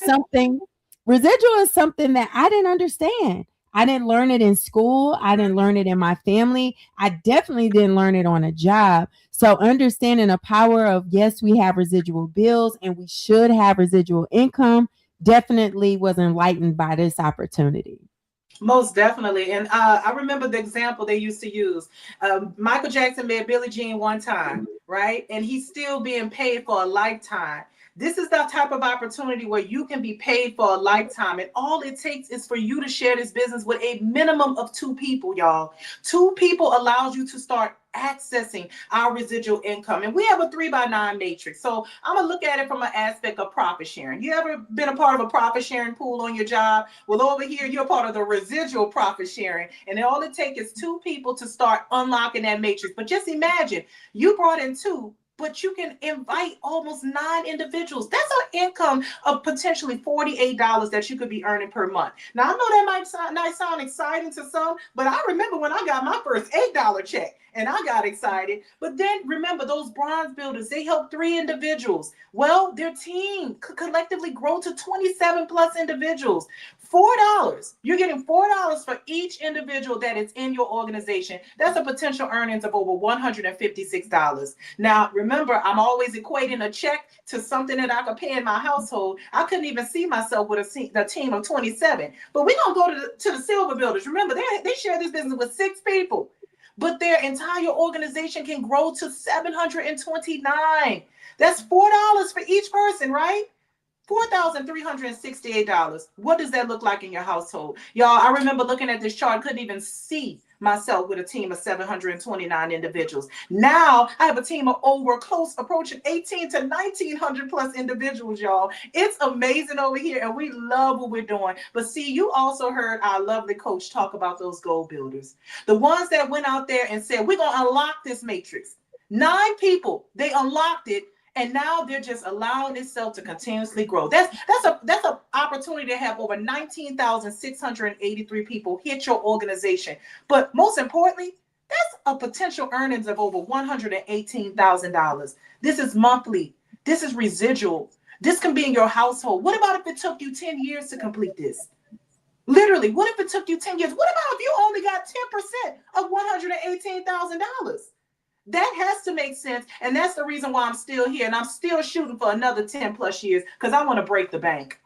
something that I didn't understand. I didn't learn it in school. I didn't learn it in my family. I definitely didn't learn it on a job. So understanding the power of, yes, we have residual bills and we should have residual income definitely was enlightened by this opportunity. Most definitely. And I remember the example they used to use. Michael Jackson made Billie Jean one time, right? And he's still being paid for a lifetime. This is the type of opportunity where you can be paid for a lifetime. And all it takes is for you to share this business with a minimum of 2 people, y'all. 2 people allows you to start accessing our residual income. And we have a 3x9 matrix. So I'm going to look at it from an aspect of profit sharing. You ever been a part of a profit sharing pool on your job? Well, over here, you're part of the residual profit sharing. And all it takes is 2 people to start unlocking that matrix. But just imagine you brought in 2, but you can invite almost 9 individuals. That's an income of potentially $48 that you could be earning per month. Now, I know that might sound exciting to some, but I remember when I got my first $8 check and I got excited. But then remember, those bronze builders, they helped 3 individuals. Well, their team could collectively grow to 27 plus individuals. $4. You're getting $4 for each individual that is in your organization. That's a potential earnings of over $156. Now, remember, I'm always equating a check to something that I could pay in my household. I couldn't even see myself with a team of 27. But we're going to go to the silver builders. Remember, they share this business with 6 people. But their entire organization can grow to 729. That's $4 for each person, right? $4,368. What does that look like in your household? Y'all, I remember looking at this chart, couldn't even see myself with a team of 729 individuals. Now I have a team of approaching 18 to 1900 plus individuals, y'all. It's amazing over here and we love what we're doing. But see, you also heard our lovely coach talk about those goal builders. The ones that went out there and said, we're going to unlock this matrix. 9 people, they unlocked it. And now they're just allowing itself to continuously grow. That's an opportunity to have over 19,683 people hit your organization. But most importantly, that's a potential earnings of over $118,000. This is monthly. This is residual. This can be in your household. What about if it took you 10 years to complete this? Literally, what if it took you 10 years? What about if you only got 10% of $118,000? That has to make sense. And that's the reason why I'm still here. And I'm still shooting for another 10 plus years because I want to break the bank.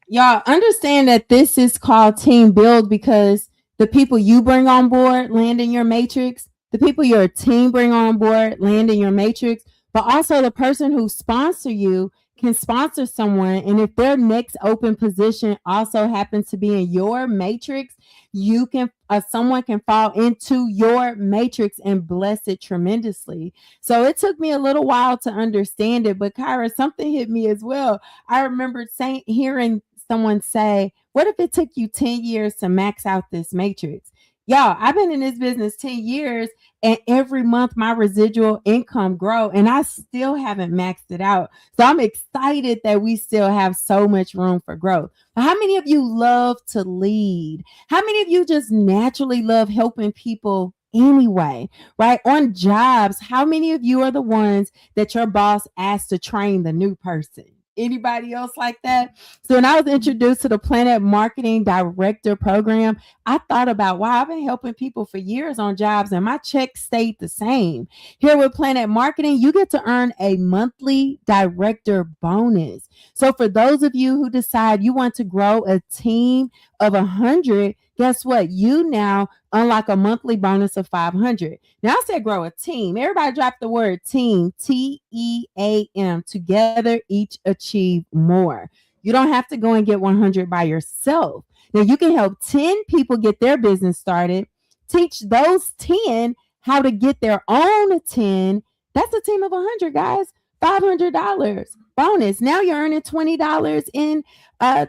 Y'all understand that this is called team build because the people you bring on board land in your matrix. The people your team bring on board land in your matrix. But also the person who sponsor you can sponsor someone. And if their next open position also happens to be in your matrix, you can someone can fall into your matrix and bless it tremendously. So it took me a little while to understand it, but Kyra, something hit me as well. I remember hearing someone say, what if it took you 10 years to max out this matrix? Y'all, I've been in this business 10 years and every month my residual income grow and I still haven't maxed it out. So I'm excited that we still have so much room for growth. But how many of you love to lead? How many of you just naturally love helping people anyway, right? On jobs, how many of you are the ones that your boss asked to train the new person? Anybody else like that? So when I was introduced to the Planet Marketing Director program, I thought about, wow, I've been helping people for years on jobs and my check stayed the same. Here with Planet Marketing, you get to earn a monthly director bonus. So for those of you who decide you want to grow a team of 100, guess what? You now unlock a monthly bonus of 500. Now I said grow a team. Everybody drop the word team, TEAM. Together, each achieve more. You don't have to go and get 100 by yourself. Now you can help 10 people get their business started, teach those 10 how to get their own 10. That's a team of 100, guys. $500 bonus. Now you're earning $20 in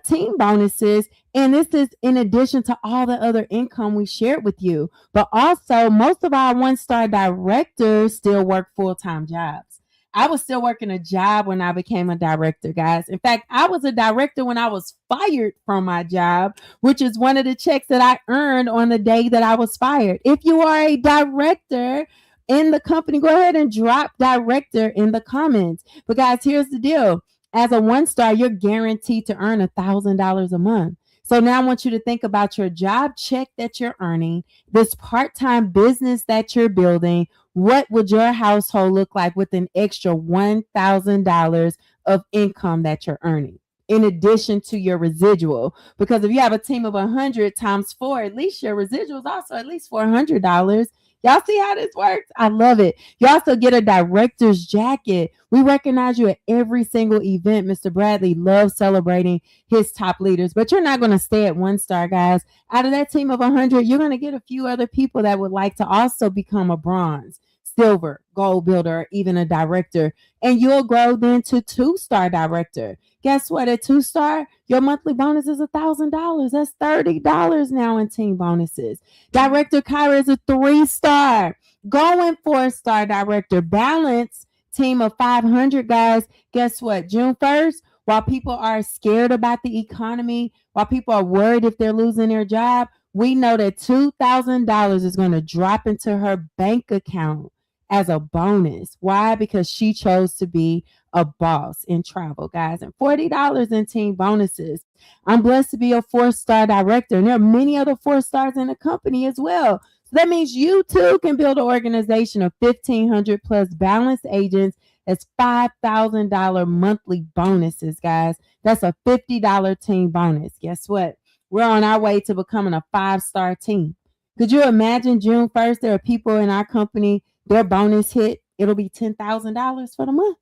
team bonuses. And this is in addition to all the other income we shared with you. But also, most of our one-star directors still work full-time jobs. I was still working a job when I became a director, guys. In fact, I was a director when I was fired from my job, which is one of the checks that I earned on the day that I was fired. If you are a director in the company, go ahead and drop director in the comments. But guys, here's the deal. As a one-star, you're guaranteed to earn $1,000 a month. So now I want you to think about your job check that you're earning, this part-time business that you're building. What would your household look like with an extra $1,000 of income that you're earning in addition to your residual? Because if you have a team of 100 times 4, at least your residual is also at least $400. Y'all see how this works? I love it. You also get a director's jacket. We recognize you at every single event. Mr. Bradley loves celebrating his top leaders, but you're not going to stay at one star, guys. Out of that team of 100, you're going to get a few other people that would like to also become a bronze, silver, gold builder, or even a director. And you'll grow then to 2-star director. Guess what? At 2-star, your monthly bonus is $1,000. That's $30 now in team bonuses. Director Kyra is a 3-star. Going 4-star director. Balance team of 500, guys. Guess what? June 1st, while people are scared about the economy, while people are worried if they're losing their job, we know that $2,000 is going to drop into her bank account as a bonus. Why? Because she chose to be a boss in travel, guys. And $40 in team bonuses. I'm blessed to be a 4-star director, and there are many other 4-stars in the company as well. So that means you too can build an organization of 1,500 plus balanced agents. That's $5,000 monthly bonuses, guys. That's a $50 team bonus. Guess what? We're on our way to becoming a 5-star team. Could you imagine June 1st, there are people in our company, their bonus hit, it'll be $10,000 for the month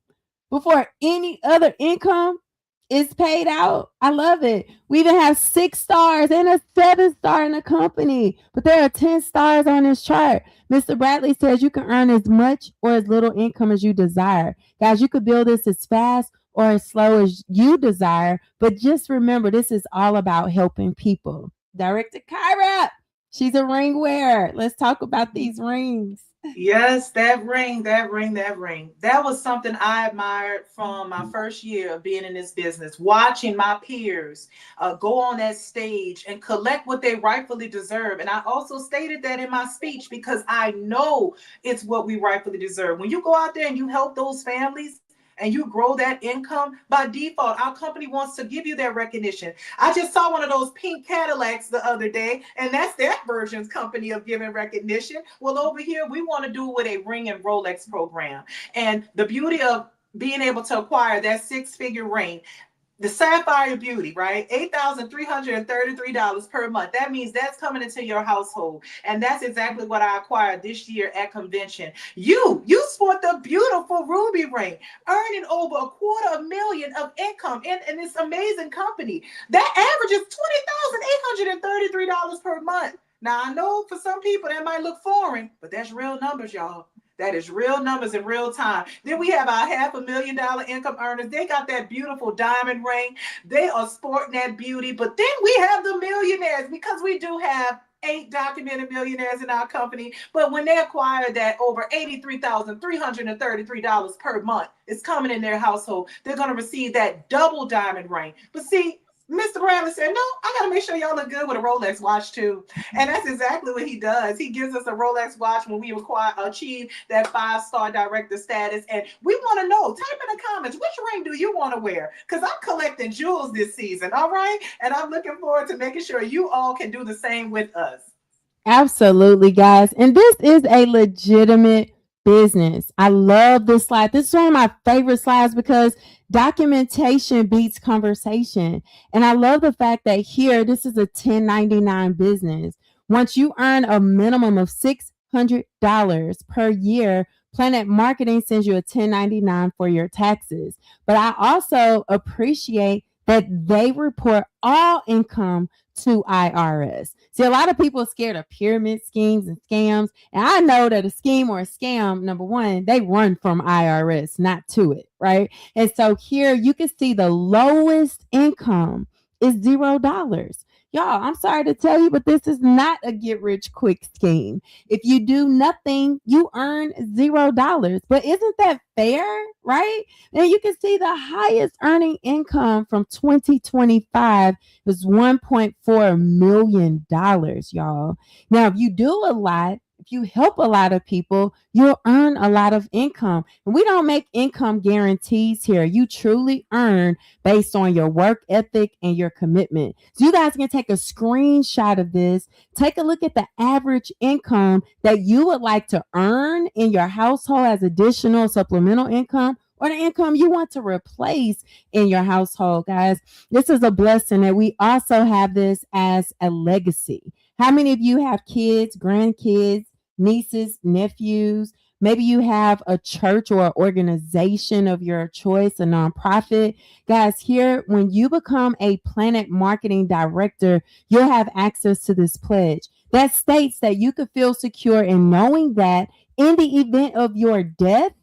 before any other income is paid out. I love it. We even have 6 stars and a 7-star in the company, but there are 10 stars on this chart. Mr. Bradley says you can earn as much or as little income as you desire. Guys, you could build this as fast or as slow as you desire, but just remember, this is all about helping people. Director Kyra, she's a ring wearer. Let's talk about these rings. Yes, that ring. That was something I admired from my first year of being in this business, watching my peers go on that stage and collect what they rightfully deserve. And I also stated that in my speech because I know it's what we rightfully deserve. When you go out there and you help those families, and you grow that income, by default, our company wants to give you that recognition. I just saw one of those pink Cadillacs the other day, and that's their version's company of giving recognition. Well, over here, we want to do it with a Ring and Rolex program. And the beauty of being able to acquire that 6-figure ring, the Sapphire Beauty, right? $8,333 per month. That means that's coming into your household. And that's exactly what I acquired this year at convention. You sport the beautiful ruby ring, earning over $250,000 of income in this amazing company. That averages $20,833 per month. Now, I know for some people that might look foreign, but that's real numbers, y'all. That is real numbers in real time. Then we have our $500,000 income earners. They got that beautiful diamond ring. They are sporting that beauty. But then we have the millionaires, because we do have 8 documented millionaires in our company. But when they acquire that over $83,333 per month is coming in their household, they're going to receive that double diamond ring. But see, Mr. Bradley said, no, I got to make sure y'all look good with a Rolex watch too. And that's exactly what he does. He gives us a Rolex watch when we achieve that 5-star director status. And we want to know, type in the comments, which ring do you want to wear? Because I'm collecting jewels this season, all right? And I'm looking forward to making sure you all can do the same with us. Absolutely, guys. And this is a legitimate business. I love this slide. This is one of my favorite slides because documentation beats conversation. And I love the fact that here, this is a 1099 business. Once you earn a minimum of $600 per year, Planet Marketing sends you a 1099 for your taxes. But I also appreciate that they report all income to IRS. See, a lot of people are scared of pyramid schemes and scams. And I know that a scheme or a scam, number one, they run from IRS, not to it, right? And so here you can see the lowest income is $0. Y'all, I'm sorry to tell you, but this is not a get rich quick scheme. If you do nothing, you earn $0. But isn't that fair, right? And you can see the highest earning income from 2025 was $1.4 million, y'all. Now, if you do a lot, if you help a lot of people, you'll earn a lot of income. And we don't make income guarantees here. You truly earn based on your work ethic and your commitment. So you guys can take a screenshot of this. Take a look at the average income that you would like to earn in your household as additional supplemental income, or the income you want to replace in your household, guys. This is a blessing that we also have this as a legacy. How many of you have kids, grandkids, nieces, nephews? Maybe you have a church or an organization of your choice, a nonprofit. Guys, here, when you become a Planet Marketing Director, you'll have access to this pledge that states that you could feel secure in knowing that in the event of your death,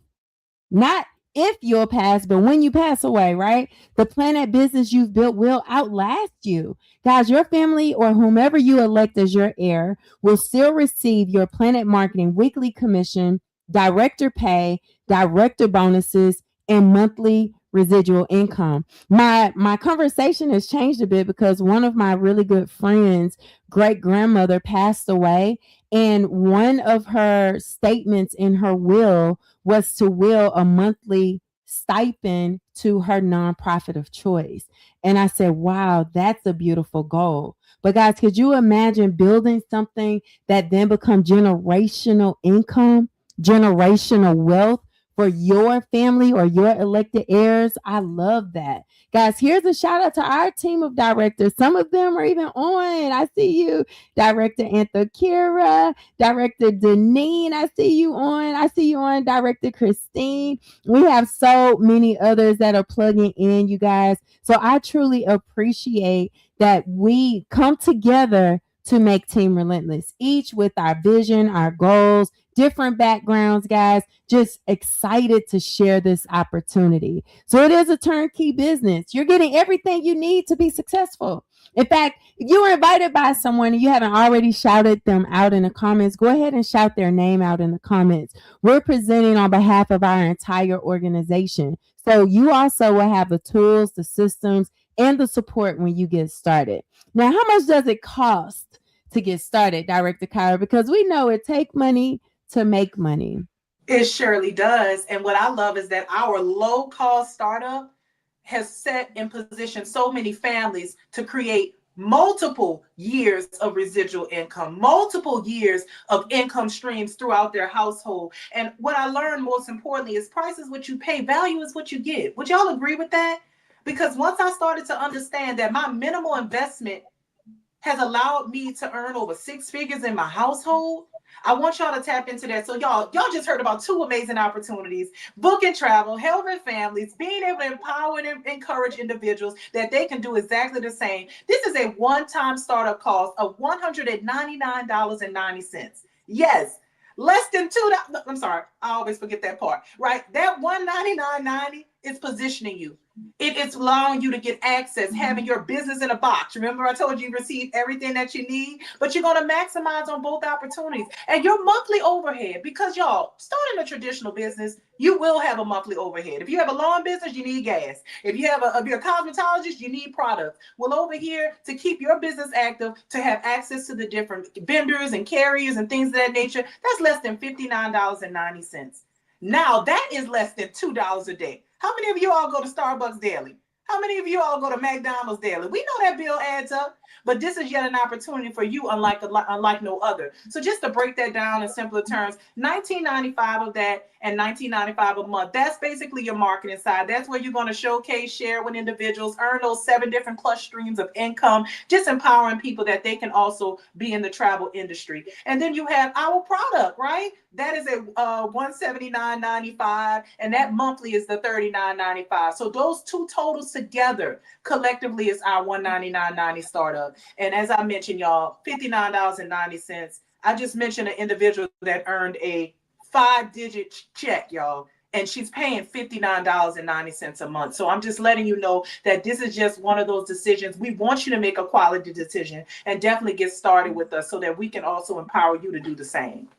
not if you'll pass, but when you pass away, right? The Planet business you've built will outlast you. Guys, your family or whomever you elect as your heir will still receive your Planet Marketing weekly commission, director pay, director bonuses, and monthly residual income. My conversation has changed a bit because one of my really good friends' great grandmother passed away, and one of her statements in her will was to will a monthly stipend to her nonprofit of choice. And I said, wow, that's a beautiful goal. But guys, could you imagine building something that then becomes generational income, generational wealth for your family or your elected heirs? I love that. Guys, here's a shout out to our team of directors. Some of them are even on. I see you, Director Anthakira, Director Deneen. I see you on, Director Christine. We have so many others that are plugging in, you guys. So I truly appreciate that we come together to make Team Relentless, each with our vision, our goals, different backgrounds, guys, just excited to share this opportunity. So it is a turnkey business. You're getting everything you need to be successful. In fact, if you were invited by someone and you haven't already shouted them out in the comments, go ahead and shout their name out in the comments. We're presenting on behalf of our entire organization. So you also will have the tools, the systems, and the support when you get started. Now, how much does it cost to get started, Director Kyra? Because we know it takes money to make money. It surely does. And what I love is that our low-cost startup has set in position so many families to create multiple years of residual income, multiple years of income streams throughout their household. And what I learned most importantly is price is what you pay, value is what you get. Would y'all agree with that? Because once I started to understand that my minimal investment has allowed me to earn over 6 figures in my household, I want y'all to tap into that. So y'all just heard about 2 amazing opportunities: book and travel, helping families, being able to empower and encourage individuals that they can do exactly the same. This is a one-time startup cost of $199.90. Yes, Less than $2. I'm sorry, I always forget that part. Right, that $199.90 is positioning you. It's allowing you to get access, having your business in a box. Remember, I told you receive everything that you need, but you're going to maximize on both opportunities. And your monthly overhead, because y'all, starting a traditional business, you will have a monthly overhead. If you have a lawn business, you need gas. If you're a cosmetologist, you need products. Well, over here, to keep your business active, to have access to the different vendors and carriers and things of that nature, that's less than $59.90. Now, that is less than $2 a day. How many of you all go to Starbucks daily? How many of you all go to McDonald's daily? We know that bill adds up, but this is yet an opportunity for you unlike no other. So just to break that down in simpler terms, $19.95 of that and $19.95 a month. That's basically your marketing side. That's where you're going to showcase, share with individuals, earn those 7 different plus streams of income, just empowering people that they can also be in the travel industry. And then you have our product, right? That is a $179.95, and that monthly is the $39.95. So those two totals together collectively is our $199.90 startup. And as I mentioned, y'all, $59.90. I just mentioned an individual that earned a 5-digit check, y'all, and she's paying $59.90 a month. So I'm just letting you know that this is just one of those decisions. We want you to make a quality decision and definitely get started with us so that we can also empower you to do the same.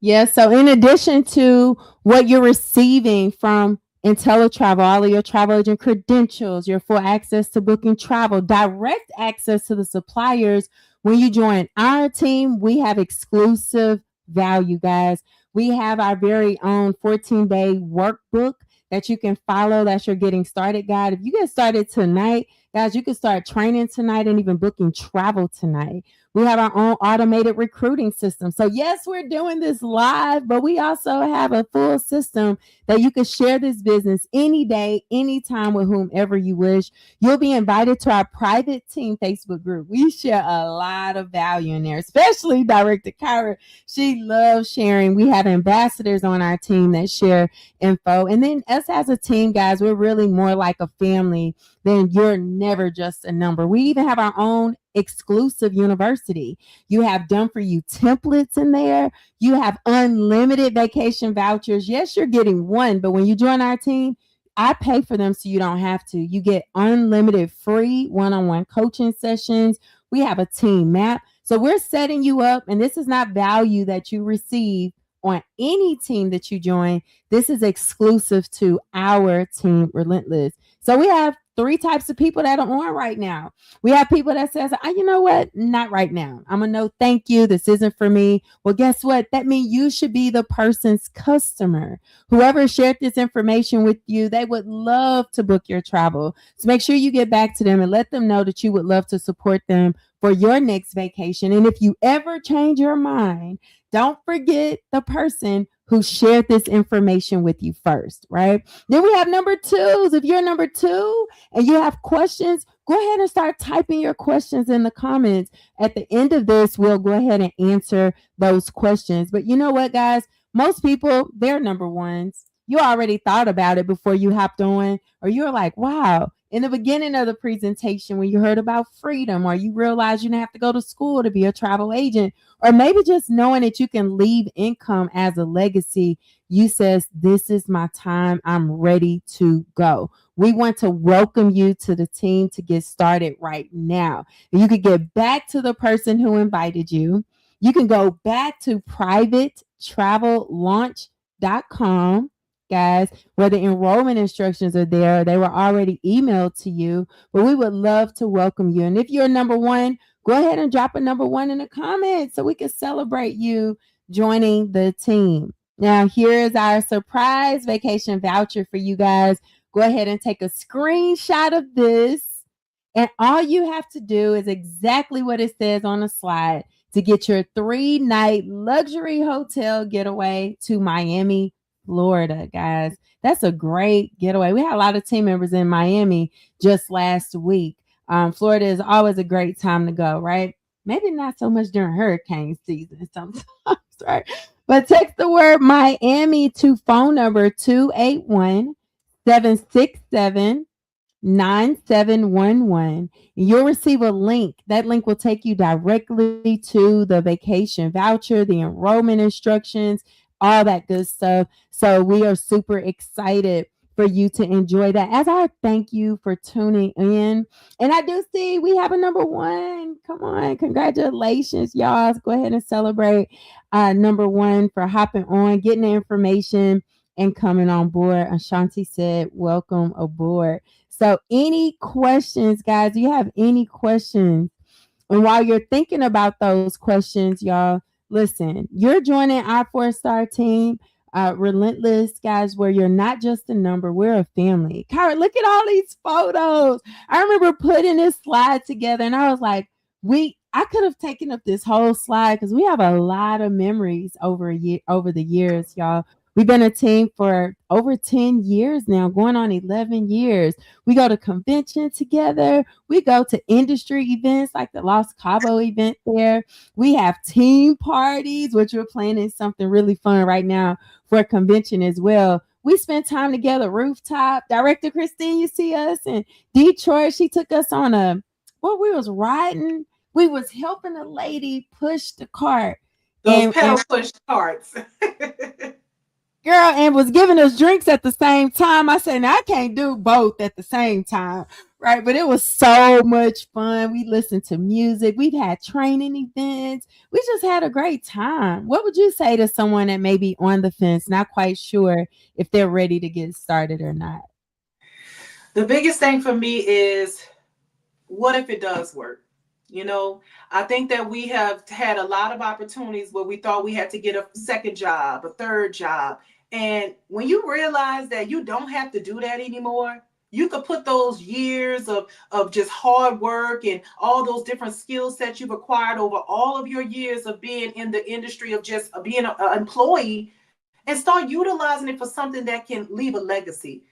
Yeah, so in addition to what you're receiving from IntelliTravel, all of your travel agent credentials, your full access to booking travel, direct access to the suppliers, when you join our team, we have exclusive value, guys. We have our very own 14-day workbook that you can follow. That's your getting started guide. If you get started tonight, guys, you can start training tonight and even booking travel tonight. We have our own automated recruiting system. So yes, we're doing this live, but we also have a full system that you can share this business any day, anytime with whomever you wish. You'll be invited to our private team Facebook group. We share a lot of value in there, especially Director Kyra. She loves sharing. We have ambassadors on our team that share info. And then us as a team, guys, we're really more like a family than you're never just a number. We even have our own exclusive university. You have done for you templates in there. You have unlimited vacation vouchers. Yes, you're getting one, but when you join our team, I pay for them so you don't have to. You get unlimited free one-on-one coaching sessions. We have a team map. So we're setting you up, and this is not value that you receive on any team that you join. This is exclusive to our team, Relentless. So we have 3 types of people that are on right now. We have people that says, you know what? Not right now. I'm going to no thank you. This isn't for me. Well, guess what? That means you should be the person's customer. Whoever shared this information with you, they would love to book your travel. So make sure you get back to them and let them know that you would love to support them for your next vacation. And if you ever change your mind, don't forget the person who shared this information with you first, right? Then we have number 2s. If you're number 2 and you have questions, go ahead and start typing your questions in the comments. At the end of this, we'll go ahead and answer those questions. But you know what, guys? Most people, they're number 1s. You already thought about it before you hopped on, or you're like, wow. In the beginning of the presentation, when you heard about freedom, or you realized you didn't have to go to school to be a travel agent, or maybe just knowing that you can leave income as a legacy, you says, this is my time. I'm ready to go. We want to welcome you to the team to get started right now. And you can get back to the person who invited you. You can go back to privatetravelaunch.com. Guys, where the enrollment instructions are there. They were already emailed to you, but we would love to welcome you. And if you're number 1, go ahead and drop a number 1 in the comments so we can celebrate you joining the team. Now, here's our surprise vacation voucher for you guys. Go ahead and take a screenshot of this. And all you have to do is exactly what it says on the slide to get your 3-night luxury hotel getaway to Miami, Florida, guys. That's a great getaway. We had a lot of team members in Miami just last week. Florida is always a great time to go, right? Maybe not so much during hurricane season sometimes, right? But text the word Miami to phone number 281-767 9711. You'll receive a link. That link will take you directly to the vacation voucher, the enrollment instructions, all that good stuff. So we are super excited for you to enjoy that. As I thank you for tuning in. And I do see we have a number one. Come on. Congratulations, y'all. Let's go ahead and celebrate number one for hopping on, getting the information, and coming on board. Ashanti said, welcome aboard. So any questions, guys? Do you have any questions? And while you're thinking about those questions, y'all, listen, you're joining our 4-star team, Relentless, guys, where you're not just a number, we're a family. Kyra, look at all these photos. I remember putting this slide together and I was like, I could have taken up this whole slide because we have a lot of memories over the years, y'all. We've been a team for over 10 years now, going on 11 years. We go to convention together. We go to industry events like the Los Cabo event there. We have team parties, which we're planning something really fun right now for a convention as well. We spent time together, rooftop. Director Christine, you see us in Detroit. She took us on we was riding. We was helping a lady push the cart. Those pedal push carts. Girl, and was giving us drinks at the same time. I said, now I can't do both at the same time, right? But it was so much fun. We listened to music. We've had training events. We just had a great time. What would you say to someone that may be on the fence, not quite sure if they're ready to get started or not? The biggest thing for me is, what if it does work? You know, I think that we have had a lot of opportunities where we thought we had to get a second job, a third job. And when you realize that you don't have to do that anymore, you could put those years of just hard work and all those different skill sets you've acquired over all of your years of being in the industry of just being an employee and start utilizing it for something that can leave a legacy.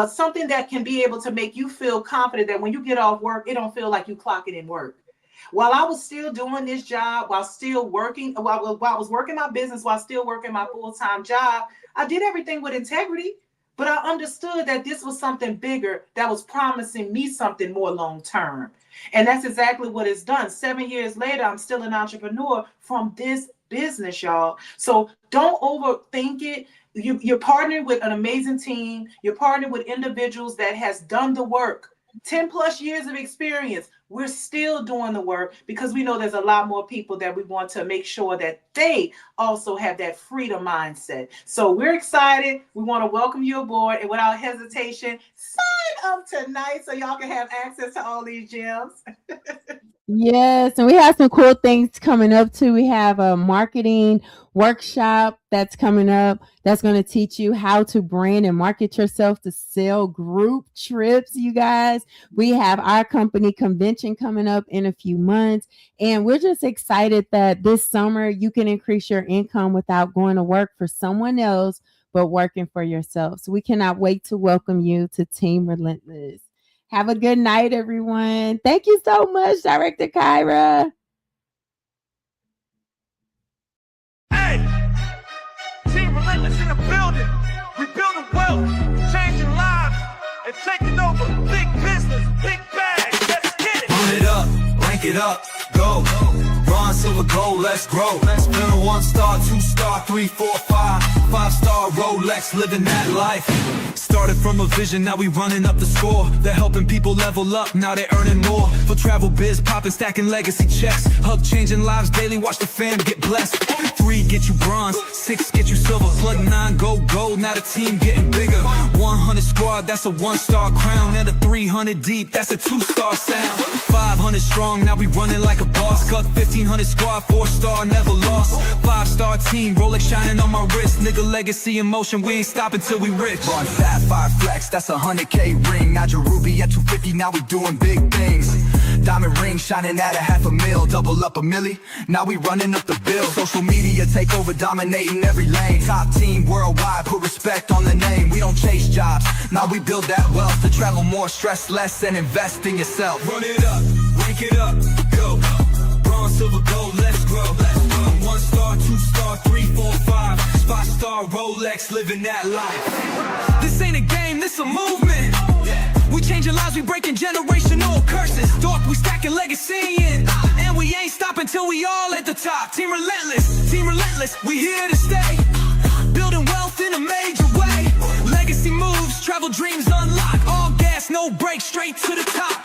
Something that can be able to make you feel confident that when you get off work, it don't feel like you clocking in work. While I was still doing this job, while still working, while I was working my business, while still working my full-time job, I did everything with integrity, but I understood that this was something bigger that was promising me something more long-term. And that's exactly what it's done. 7 years later, I'm still an entrepreneur from this business, y'all. So don't overthink it. You're partnering with an amazing team. You're partnering with individuals that has done the work. 10 plus years of experience. We're still doing the work because we know there's a lot more people that we want to make sure that they also have that freedom mindset. So we're excited. We want to welcome you aboard, and without hesitation, sign up tonight so y'all can have access to all these gems. Yes, and we have some cool things coming up too. We have a marketing workshop that's coming up that's going to teach you how to brand and market yourself to sell group trips, you guys. We have our company convention coming up in a few months, and we're just excited that this summer you can increase your income without going to work for someone else, but working for yourself. So we cannot wait to welcome you to Team Relentless. Have a good night, everyone. Thank you so much, Director Kyra. Hey, Team Relentless in the building. We building wealth, changing lives, and taking over big business, big bags. Let's get it. Run it up, rank it up, go. Bronze, silver, gold, let's grow. Let's been a 1-star, 2-star, 3, 4, 5. 5-star Rolex, living that life. Started from a vision, now we running up the score. They're helping people level up, now they're earning more. For travel biz, popping, stacking legacy checks. Hub changing lives daily, watch the fam get blessed. 3 get you bronze, 6 get you silver. Plug 9 go gold, now the team getting bigger. 100 squad, that's a 1-star crown. And a 300 deep, that's a 2-star sound. 500 strong, now we running like a boss. Cut 1500 squad, 4-star, never lost. 5-star team, Rolex shining on my wrist. Nigga legacy in motion, we ain't stopping till we rich. Run Sapphire Flex, that's a 100K ring. Now Ruby at 250, now we doing big things. Diamond ring shining at a $500,000, double up a milli. Now we running up the bill. Social media take over, dominating every lane. Top team worldwide, put respect on the name. We don't chase jobs, now we build that wealth. To travel more, stress less, and invest in yourself. Run it up, rank it up, go. Bronze, silver, gold, let's grow. 1-star, 2-star, 3, 4, 5. 5-star Rolex, living that life. This ain't a game, this a movement. We changing lives, we breaking generational curses. Dark, we stacking legacy and we ain't stopping till we all at the top. Team relentless, we here to stay. Building wealth in a major way. Legacy moves, travel dreams unlock. All gas, no brakes, straight to the top.